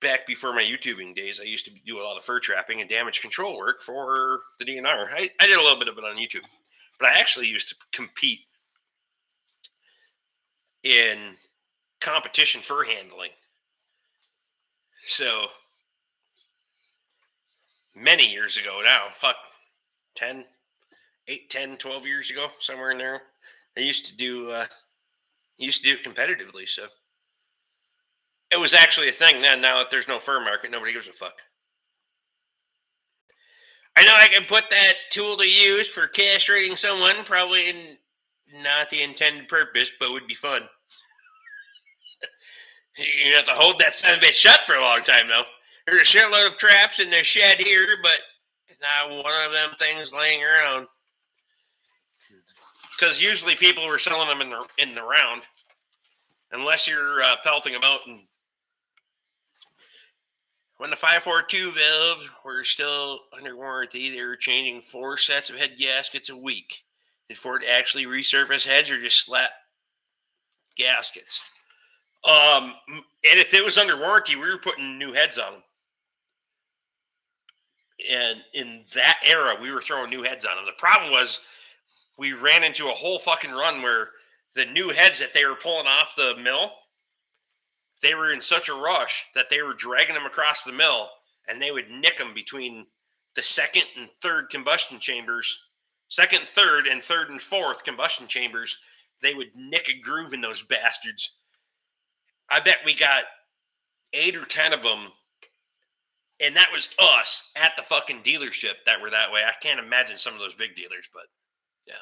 Back before my YouTubing days, I used to do a lot of fur trapping and damage control work for the DNR. I did a little bit of it on YouTube, but I actually used to compete in competition fur handling. So, many years ago now, 10, 12 years ago, somewhere in there, I used to do it competitively, so it was actually a thing then. Now that there's no fur market, nobody gives a fuck. I know I can put that tool to use for castrating someone, probably in not the intended purpose, but would be fun. You have to hold that son of a bitch shut for a long time, though. There's a shitload of traps in the shed here, but not one of them things laying around. Because usually people were selling them in the round, unless you're pelting them out. And when the 542 valves were still under warranty, they were changing 4 sets of head gaskets a week. Did Ford actually resurface heads or just slap gaskets? And if it was under warranty, we were putting new heads on them. And in that era, we were throwing new heads on them. The problem was we ran into a whole fucking run where the new heads that they were pulling off the mill, they were in such a rush that they were dragging them across the mill, and they would nick them between the second and third combustion chambers, second, third, and third and fourth combustion chambers. They would nick a groove in those bastards. I bet we got 8 or 10 of them, and that was us at the fucking dealership that were that way. I can't imagine some of those big dealers, but yeah.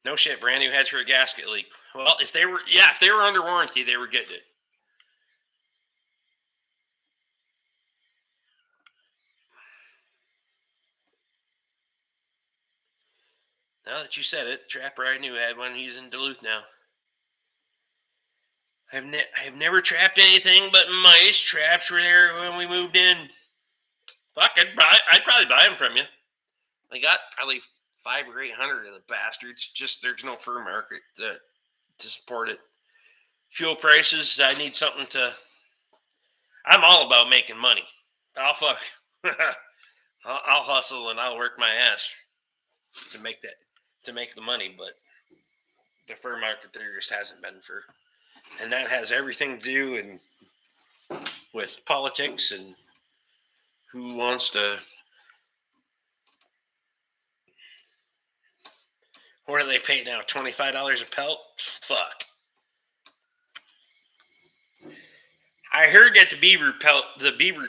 No shit, brand new heads for a gasket leak. Well, if they were under warranty, they were getting it. Now that you said it, trapper I knew had one. He's in Duluth now. I've never trapped anything but mice. Traps were there when we moved in. Fuck, I'd probably buy them from you. I got probably 500 or 800 of the bastards. Just there's no fur market to support it. Fuel prices. I need something to. I'm all about making money. I'll fuck. I'll hustle and I'll work my ass to make the money, but the fur market there just hasn't been for, and that has everything to do with politics and who wants to. What do they pay now? $25 a pelt? Fuck. I heard that the beaver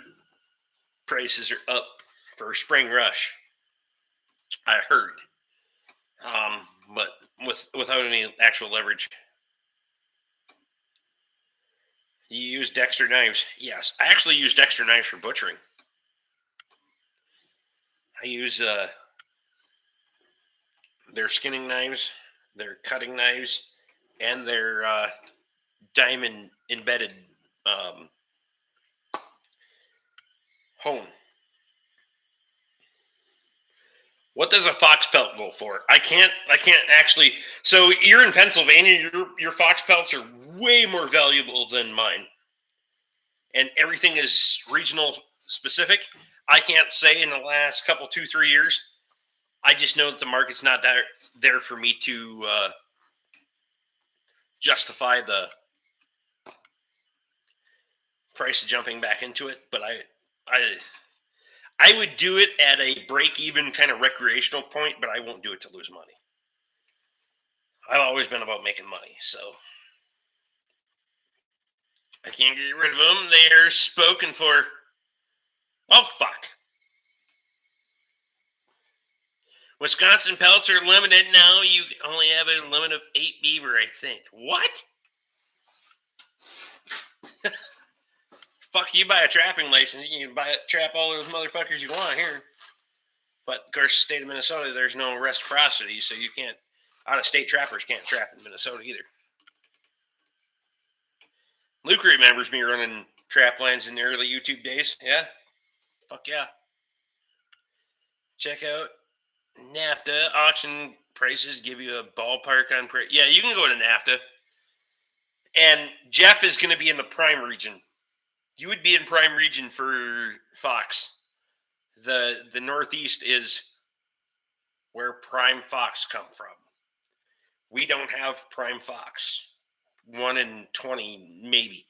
prices are up for spring rush. I heard. But without any actual leverage. You use Dexter knives? Yes. I actually use Dexter knives for butchering. I use their skinning knives, their cutting knives, and their diamond embedded hone. What does a fox pelt go for? I can't actually. So you're in Pennsylvania. Your fox pelts are way more valuable than mine, and everything is regional specific. I can't say in the last couple 2-3 years. I just know that the market's not there for me to justify the price of jumping back into it. But I would do it at a break-even kind of recreational point, but I won't do it to lose money. I've always been about making money, so I can't get rid of them. They are spoken for. Oh, fuck. Wisconsin pelts are limited now. You only have a limit of 8 beaver, I think. What? fuck, you buy a trapping license, you can trap all those motherfuckers you want here. But of course, the state of Minnesota, there's no reciprocity, so you can't. Out-of-state trappers can't trap in Minnesota either. Luke remembers me running trap lines in the early YouTube days. Yeah, fuck yeah. Check out NAFTA auction prices. Give you a ballpark on price. Yeah, you can go to NAFTA. And Jeff is going to be in the prime region. You would be in prime region for fox. The Northeast is where prime fox come from. We don't have prime fox. 1 in 20 maybe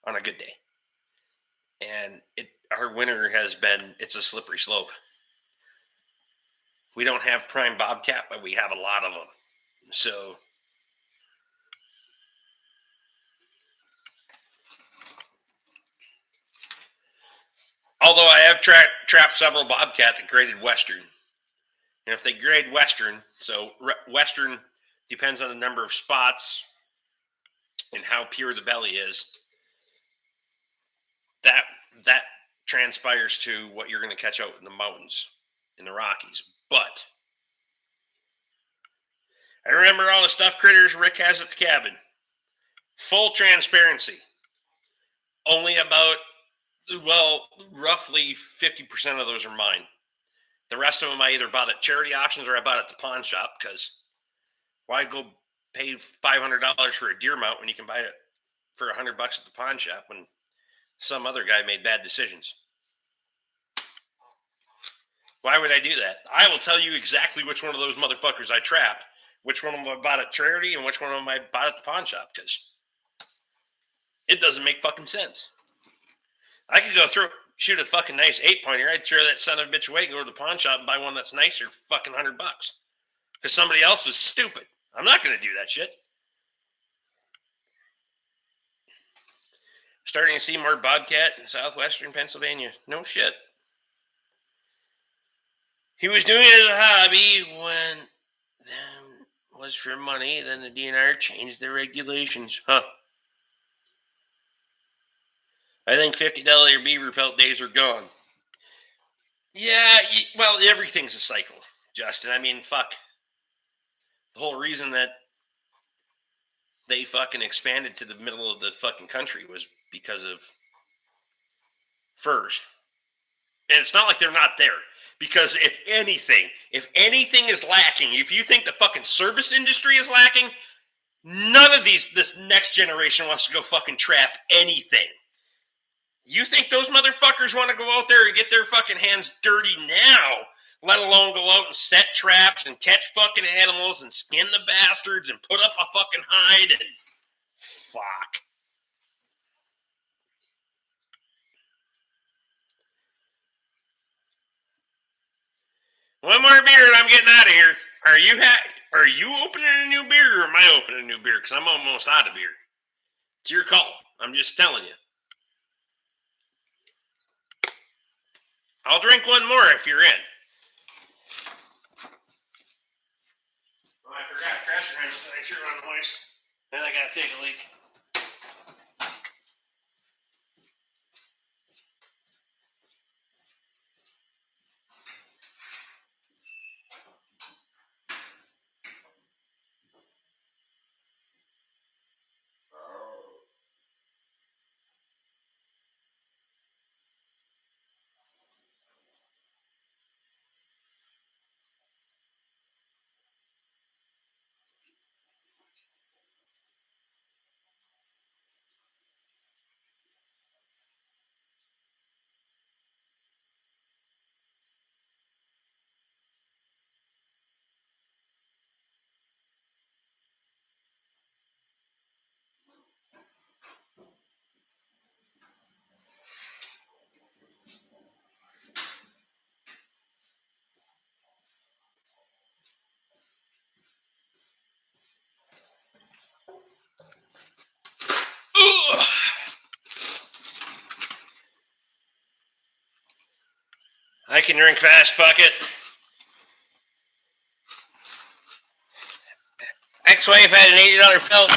on a good day. And our winter has been, it's a slippery slope. We don't have prime bobcat, but we have a lot of them. So although I have trapped several bobcat that graded Western. And if they grade Western, so Western depends on the number of spots and how pure the belly is. That transpires to what you're going to catch out in the mountains, in the Rockies. But I remember all the stuffed critters Rick has at the cabin. Full transparency. Only about, roughly 50% of those are mine. The rest of them I either bought at charity auctions or I bought at the pawn shop, because why go pay $500 for a deer mount when you can buy it for $100 at the pawn shop when some other guy made bad decisions? Why would I do that? I will tell you exactly which one of those motherfuckers I trapped, which one of them I bought at charity, and which one of them I bought at the pawn shop, because it doesn't make fucking sense. I could go shoot a fucking nice 8-pointer. I'd throw that son of a bitch away and go to the pawn shop and buy one that's nicer for fucking $100 because somebody else was stupid. I'm not going to do that shit. Starting to see more bobcat in southwestern Pennsylvania. No shit. He was doing it as a hobby when then was for money. Then the DNR changed their regulations. Huh. I think $50 beaver pelt days are gone. Yeah, well, everything's a cycle, Justin. I mean, fuck. The whole reason that they fucking expanded to the middle of the fucking country was because of furs. And it's not like they're not there. Because if anything is lacking, if you think the fucking service industry is lacking, none of this next generation wants to go fucking trap anything. You think those motherfuckers want to go out there and get their fucking hands dirty now, let alone go out and set traps and catch fucking animals and skin the bastards and put up a fucking hide and fuck. One more beer and I'm getting out of here. Are you opening a new beer or am I opening a new beer? Because I'm almost out of beer. It's your call. I'm just telling you. I'll drink one more if you're in. Oh, I forgot pressure rinse that I threw on the hoist. Then I gotta take a leak. Ugh. I can drink fast, fuck it. Ex-wife had an $80 pelt.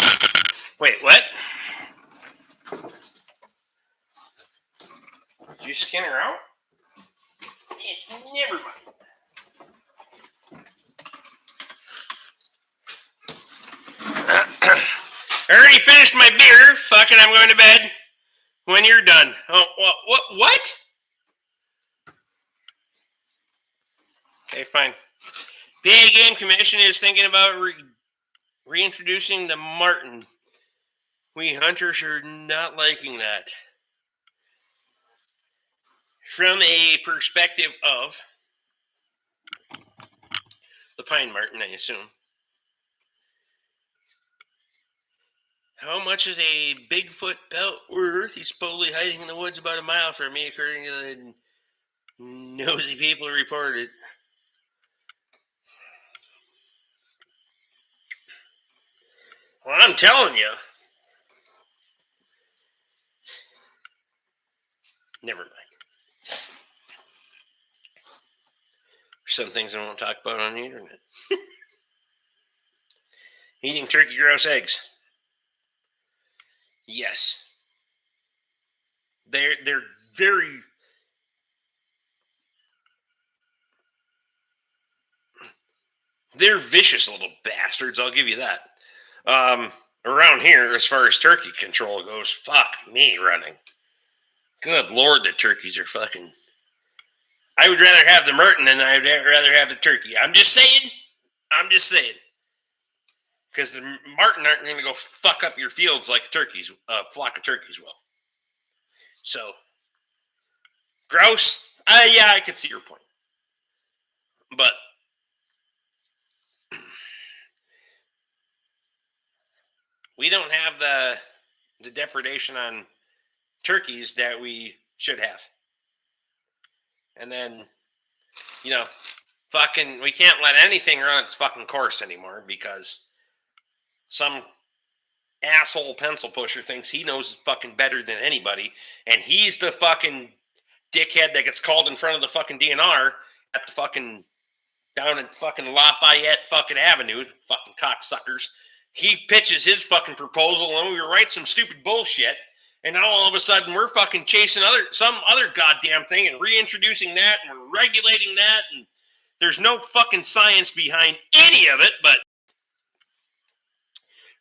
Wait, what? Did you skin her out? Yeah, never mind. I already finished my beer. Fucking, I'm going to bed. When you're done. Oh, what? Okay, fine. PA Game Commission is thinking about reintroducing the marten. We hunters are not liking that. From a perspective of the pine marten, I assume. How much is a Bigfoot pelt worth? He's supposedly hiding in the woods about a mile from me, according to the nosy people who reported. Well, I'm telling you. Never mind. Some things I won't talk about on the internet. Eating turkey grouse eggs. Yes. They're very... They're vicious little bastards, I'll give you that. Around here, as far as turkey control goes, fuck me running. Good Lord, the turkeys are fucking... I would rather have the marten than I'd rather have the turkey. I'm just saying. Because the marten aren't going to go fuck up your fields like turkeys, flock of turkeys will. So, grouse, yeah, I can see your point. But we don't have the depredation on turkeys that we should have. And then, fucking, we can't let anything run its fucking course anymore because some asshole pencil pusher thinks he knows fucking better than anybody, and he's the fucking dickhead that gets called in front of the fucking DNR at the fucking down in fucking Lafayette fucking Avenue, fucking cocksuckers. He pitches his fucking proposal, and we write some stupid bullshit, and now all of a sudden we're fucking chasing some other goddamn thing and reintroducing that and we're regulating that, and there's no fucking science behind any of it. But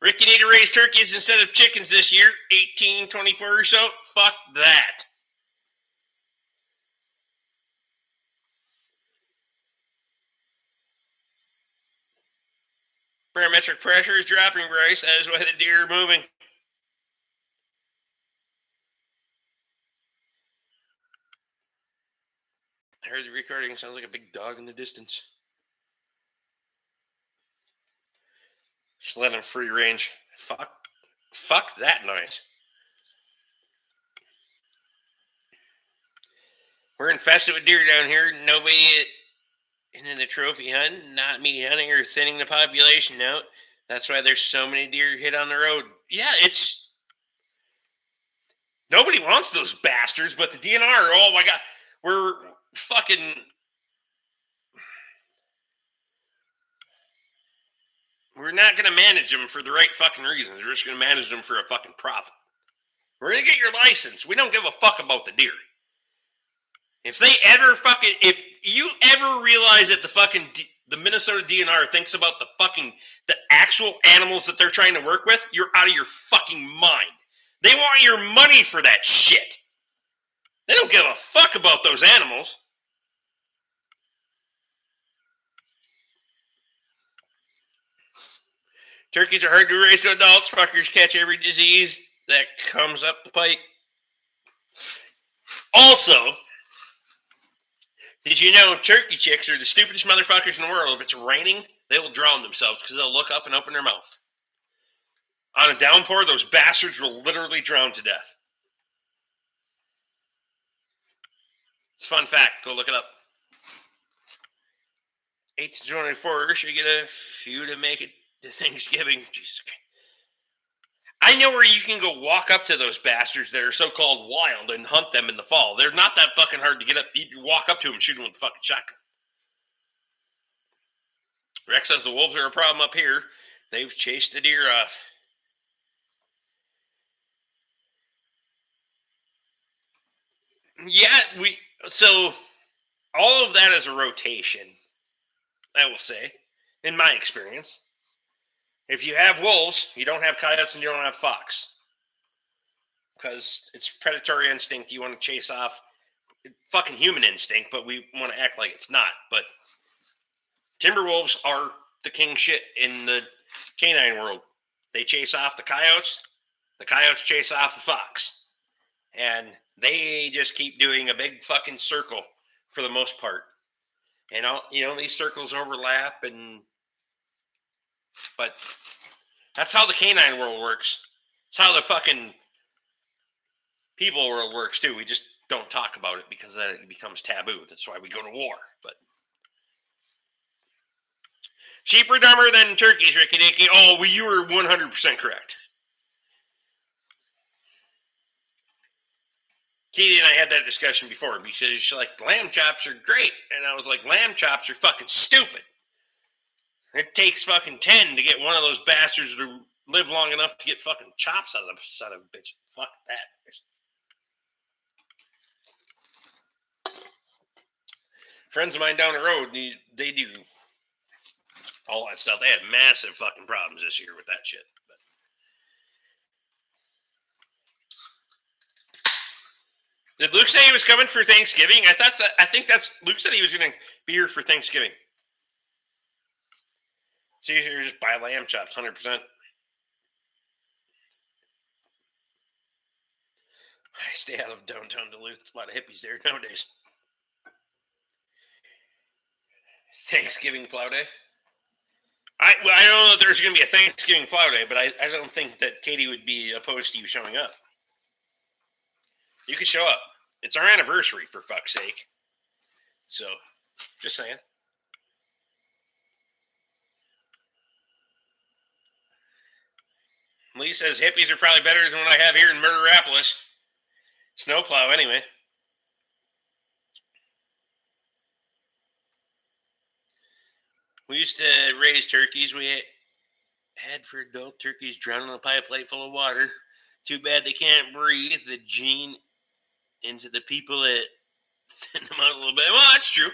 Rick, you need to raise turkeys instead of chickens this year, 1824 or so. Fuck that. Barometric pressure is dropping, Bryce. That is why the deer are moving. I heard the recording. Sounds like a big dog in the distance. Just let him free range. Fuck that noise. We're infested with deer down here. Nobody in the trophy hunt, not me hunting or thinning the population out. That's why there's so many deer hit on the road. Yeah, it's... Nobody wants those bastards, but the DNR, oh my God, we're fucking... We're not going to manage them for the right fucking reasons. We're just going to manage them for a fucking profit. We're going to get your license. We don't give a fuck about the deer. If you ever realize that the Minnesota DNR thinks about the actual animals that they're trying to work with, you're out of your fucking mind. They want your money for that shit. They don't give a fuck about those animals. Turkeys are hard to raise to adults. Fuckers catch every disease that comes up the pike. Also, did you know turkey chicks are the stupidest motherfuckers in the world? If it's raining, they will drown themselves because they'll look up and open their mouth. On a downpour, those bastards will literally drown to death. It's a fun fact. Go look it up. 8 to 24, should get a few to make it to Thanksgiving. Jesus Christ. I know where you can go walk up to those bastards that are so-called wild and hunt them in the fall. They're not that fucking hard to get up. You walk up to them and shoot them with a fucking shotgun. Rex says the wolves are a problem up here. They've chased the deer off. Yeah, so all of that is a rotation, I will say, in my experience. If you have wolves, you don't have coyotes and you don't have fox because it's predatory instinct. You want to chase off fucking human instinct, but we want to act like it's not. But timber wolves are the king shit in the canine world. They chase off the coyotes chase off the fox, and they just keep doing a big fucking circle for the most part. And these circles overlap, but that's how the canine world works. It's how the fucking people world works too. We just don't talk about it because then it becomes taboo. That's why we go to war. But sheep are dumber than turkeys, Ricky Dicky. Oh, well, you were 100% correct. Katie and I had that discussion before because she's like, lamb chops are great. And I was like, lamb chops are fucking stupid. It takes fucking 10 to get one of those bastards to live long enough to get fucking chops out of the son of a bitch. Fuck that. Friends of mine down the road, they do all that stuff. They had massive fucking problems this year with that shit. Did Luke say he was coming for Thanksgiving? I think that's Luke said he was going to be here for Thanksgiving. So you just buy lamb chops, 100%. I stay out of downtown Duluth. There's a lot of hippies there nowadays. Thanksgiving plow day. I don't know if there's going to be a Thanksgiving plow day, but I don't think that Katie would be opposed to you showing up. You could show up. It's our anniversary, for fuck's sake. So, just saying. Lee says hippies are probably better than what I have here in Murderapolis. Snowplow, anyway. We used to raise turkeys. We had for adult turkeys drowned in a pie plate full of water. Too bad they can't breathe the gene into the people that thin them out a little bit. Well, that's true.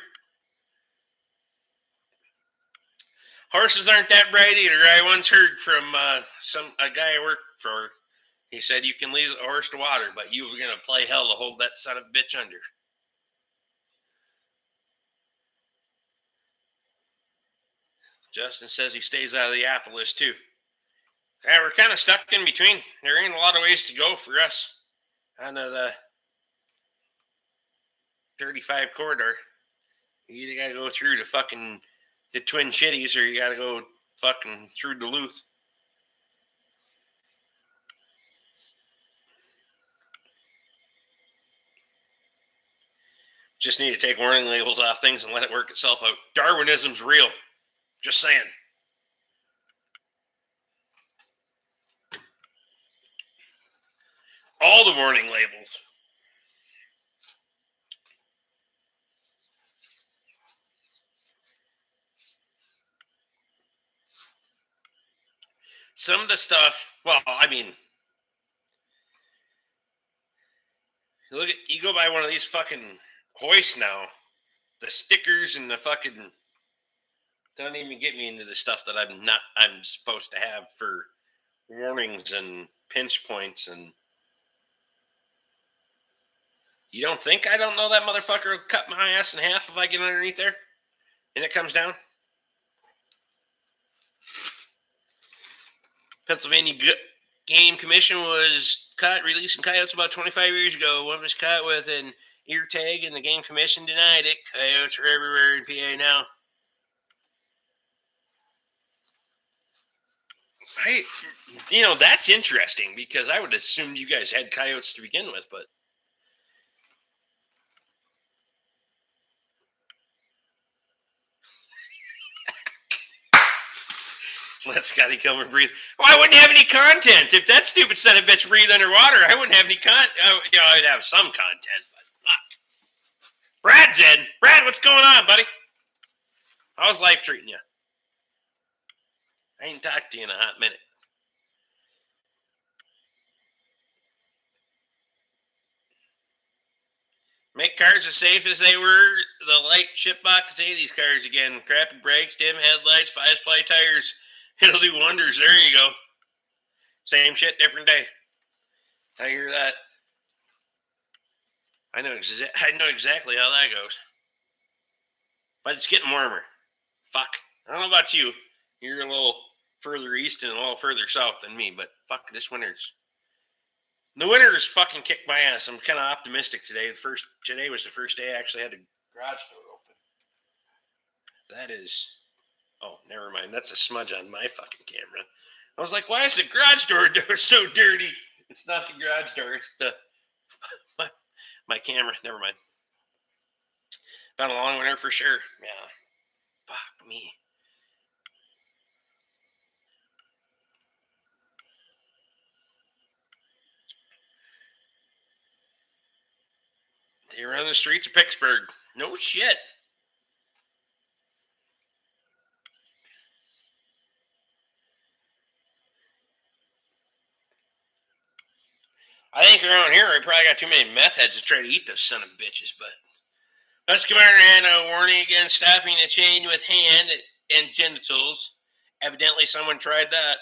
Horses aren't that bright either. I once heard from a guy I worked for. He said you can lead a horse to water, but you were gonna play hell to hold that son of a bitch under. Justin says he stays out of the Appalachia too. Yeah, we're kind of stuck in between. There ain't a lot of ways to go for us on the 35 corridor. You either gotta go through the Twin Cities or you gotta go fucking through Duluth. Just need to take warning labels off things and let it work itself out. Darwinism's real. Just saying. All the warning labels. Some of the stuff, well, I mean, you go by one of these fucking hoists now, the stickers and the fucking, don't even get me into the stuff that I'm supposed to have for warnings and pinch points. And you don't think I don't know that motherfucker will cut my ass in half if I get underneath there and it comes down? Pennsylvania Game Commission was caught releasing coyotes about 25 years ago. One was caught with an ear tag, and the Game Commission denied it. Coyotes are everywhere in PA now. That's interesting because I would assume you guys had coyotes to begin with, but let Scotty Kilmer breathe. Well, I wouldn't have any content if that stupid son of a bitch breathed underwater. I wouldn't have any content. I'd have some content, but fuck. Brad's in. Brad, what's going on, buddy? How's life treating you? I ain't talked to you in a hot minute. Make cars as safe as they were. The light shitbox say these cars again. Crappy brakes, dim headlights, bias play tires. It'll do wonders. There you go. Same shit, different day. I hear that. I know exactly how that goes. But it's getting warmer. Fuck. I don't know about you. You're a little further east and a little further south than me, but fuck, the winter's fucking kicked my ass. I'm kind of optimistic today. Today was the first day I actually had a garage door open. That is, oh, never mind. That's a smudge on my fucking camera. I was like, why is the garage door so dirty? It's not the garage door. It's my camera. Never mind. Been a long winter for sure. Yeah. Fuck me. They were on the streets of Pittsburgh. No shit. I think around here I probably got too many meth heads to try to eat those son of bitches, but let's come out and a warning against stopping a chain with hand and genitals. Evidently someone tried that.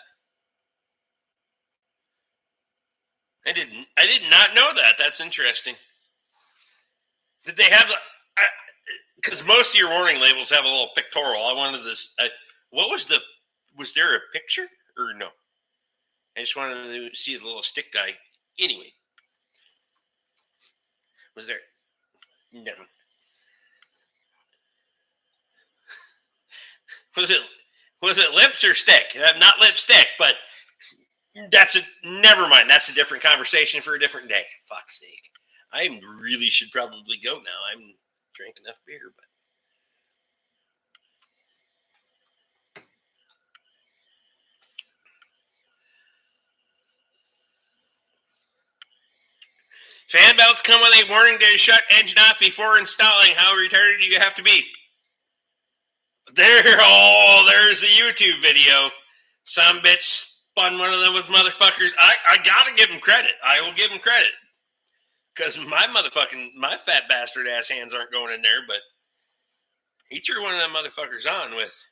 I did not know that. That's interesting. Did they have because most of your warning labels have a little pictorial. I wanted this. Was there a picture or no? I just wanted to see the little stick guy. Anyway, was there? Never. Was it lips or stick? Not lipstick, but never mind. That's a different conversation for a different day. Fuck's sake. I really should probably go now. I'm drank enough beer, but fan belts come with a warning to shut engine off before installing. How retarded do you have to be? There's a YouTube video. Some bitch spun one of them with motherfuckers. I gotta give him credit. I will give him credit. Because my fat bastard ass hands aren't going in there, but he threw one of them motherfuckers on with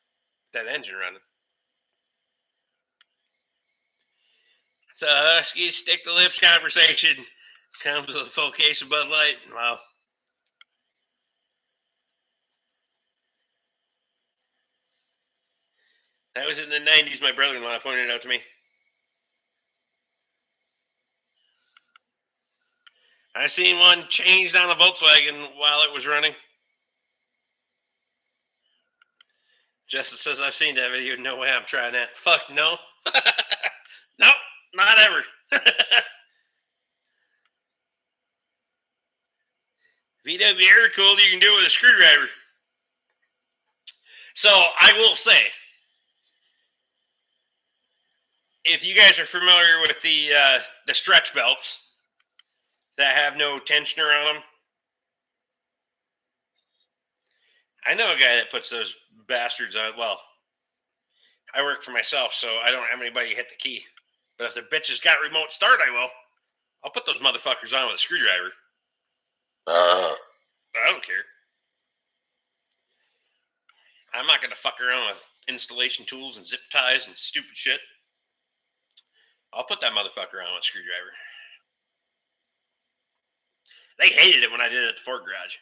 that engine running. It's a Husky stick to lips conversation. Comes with a full case of Bud Light. Wow. That was in the 90s, my brother-in-law pointed out to me. I seen one changed on a Volkswagen while it was running. Justice says, I've seen that video. No way I'm trying that. Fuck no. Nope, not ever. VW air cooled, you can do it with a screwdriver. So I will say, if you guys are familiar with the stretch belts that have no tensioner on them, I know a guy that puts those bastards on. Well, I work for myself, so I don't have anybody hit the key. But if the bitch has got remote start, I will. I'll put those motherfuckers on with a screwdriver. I don't care. I'm not going to fuck around with installation tools and zip ties and stupid shit. I'll put that motherfucker on with a screwdriver. They hated it when I did it at the Ford garage.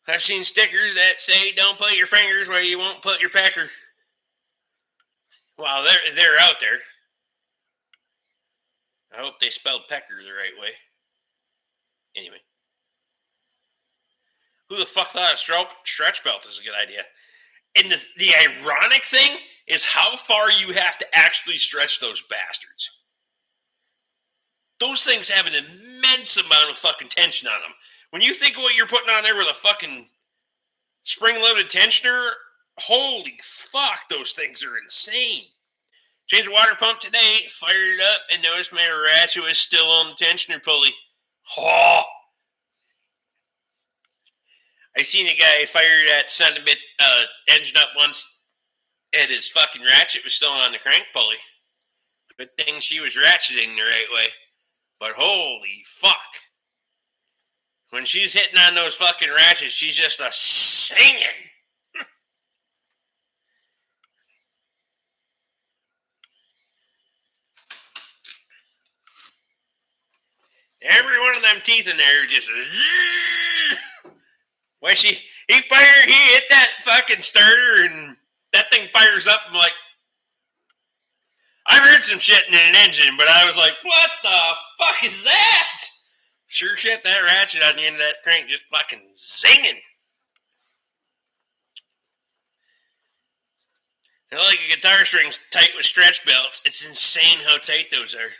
I've seen stickers that say, don't put your fingers where you won't put your pecker. Well, they're out there. I hope they spelled pecker the right way. Anyway. Who the fuck thought a stretch belt is a good idea? And the ironic thing is how far you have to actually stretch those bastards. Those things have an immense amount of fucking tension on them. When you think of what you're putting on there with a fucking spring-loaded tensioner, holy fuck, those things are insane. Changed the water pump today, fired it up, and noticed my ratchet was still on the tensioner pulley. Oh! I seen a guy fire that son of a engine up once, and his fucking ratchet was still on the crank pulley. Good thing she was ratcheting the right way. But holy fuck. When she's hitting on those fucking ratchets, she's just a singing. Every one of them teeth in there just zzz. When he hit that fucking starter and that thing fires up. I'm like, I've heard some shit in an engine, but I was like, what the fuck is that? Sure shit, that ratchet on the end of that crank just fucking zinging. They're like a guitar string's tight with stretch belts. It's insane how tight those are.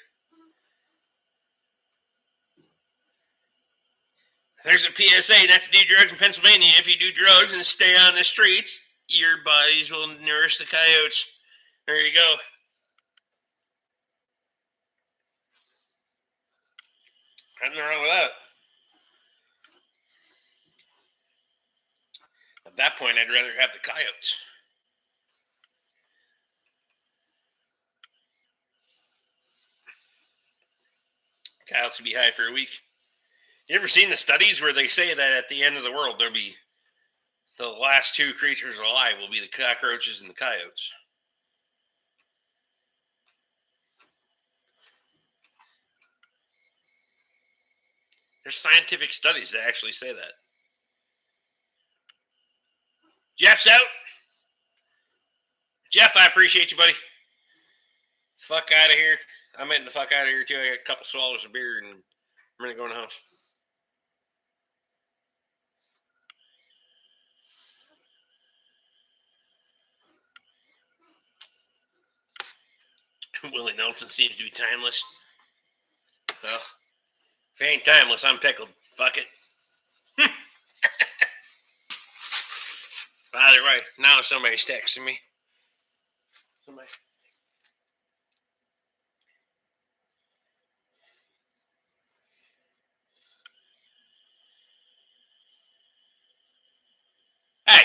There's a PSA not to do drugs in Pennsylvania. If you do drugs and stay on the streets, your bodies will nourish the coyotes. There you go. Nothing wrong with that. At that point, I'd rather have the coyotes. Coyotes will be high for a week. You ever seen the studies where they say that at the end of the world, there'll be the last two creatures alive will be the cockroaches and the coyotes? There's scientific studies that actually say that. Jeff's out. Jeff, I appreciate you, buddy. Fuck out of here. I'm getting the fuck out of here, too. I got a couple swallows of beer, and I'm going to go in the house. Willie Nelson seems to be timeless. Well, if he ain't timeless, I'm pickled. Fuck it. Either way, now somebody's texting me. Somebody. Hey,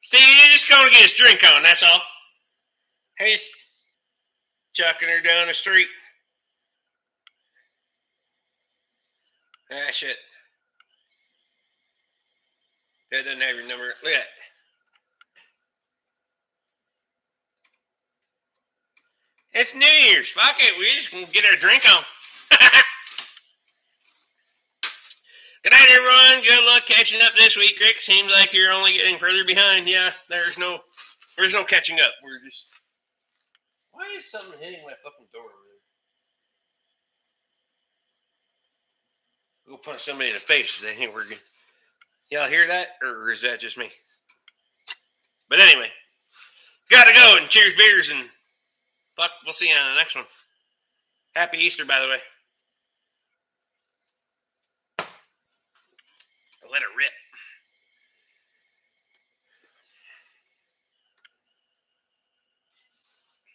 Steve, you're just going to get his drink on, that's all. He's chucking her down the street. Ah, shit. That doesn't have your number. Look at that. It's New Year's. Fuck it. We just gonna get our drink on. Good night, everyone. Good luck catching up this week, Rick. Seems like you're only getting further behind. Yeah, there's no catching up. We're just. Why is something hitting my fucking door over there? Go punch somebody in the face if they think we're good. Y'all hear that, or is that just me? But anyway, gotta go and cheers beers and fuck. We'll see you on the next one. Happy Easter, by the way.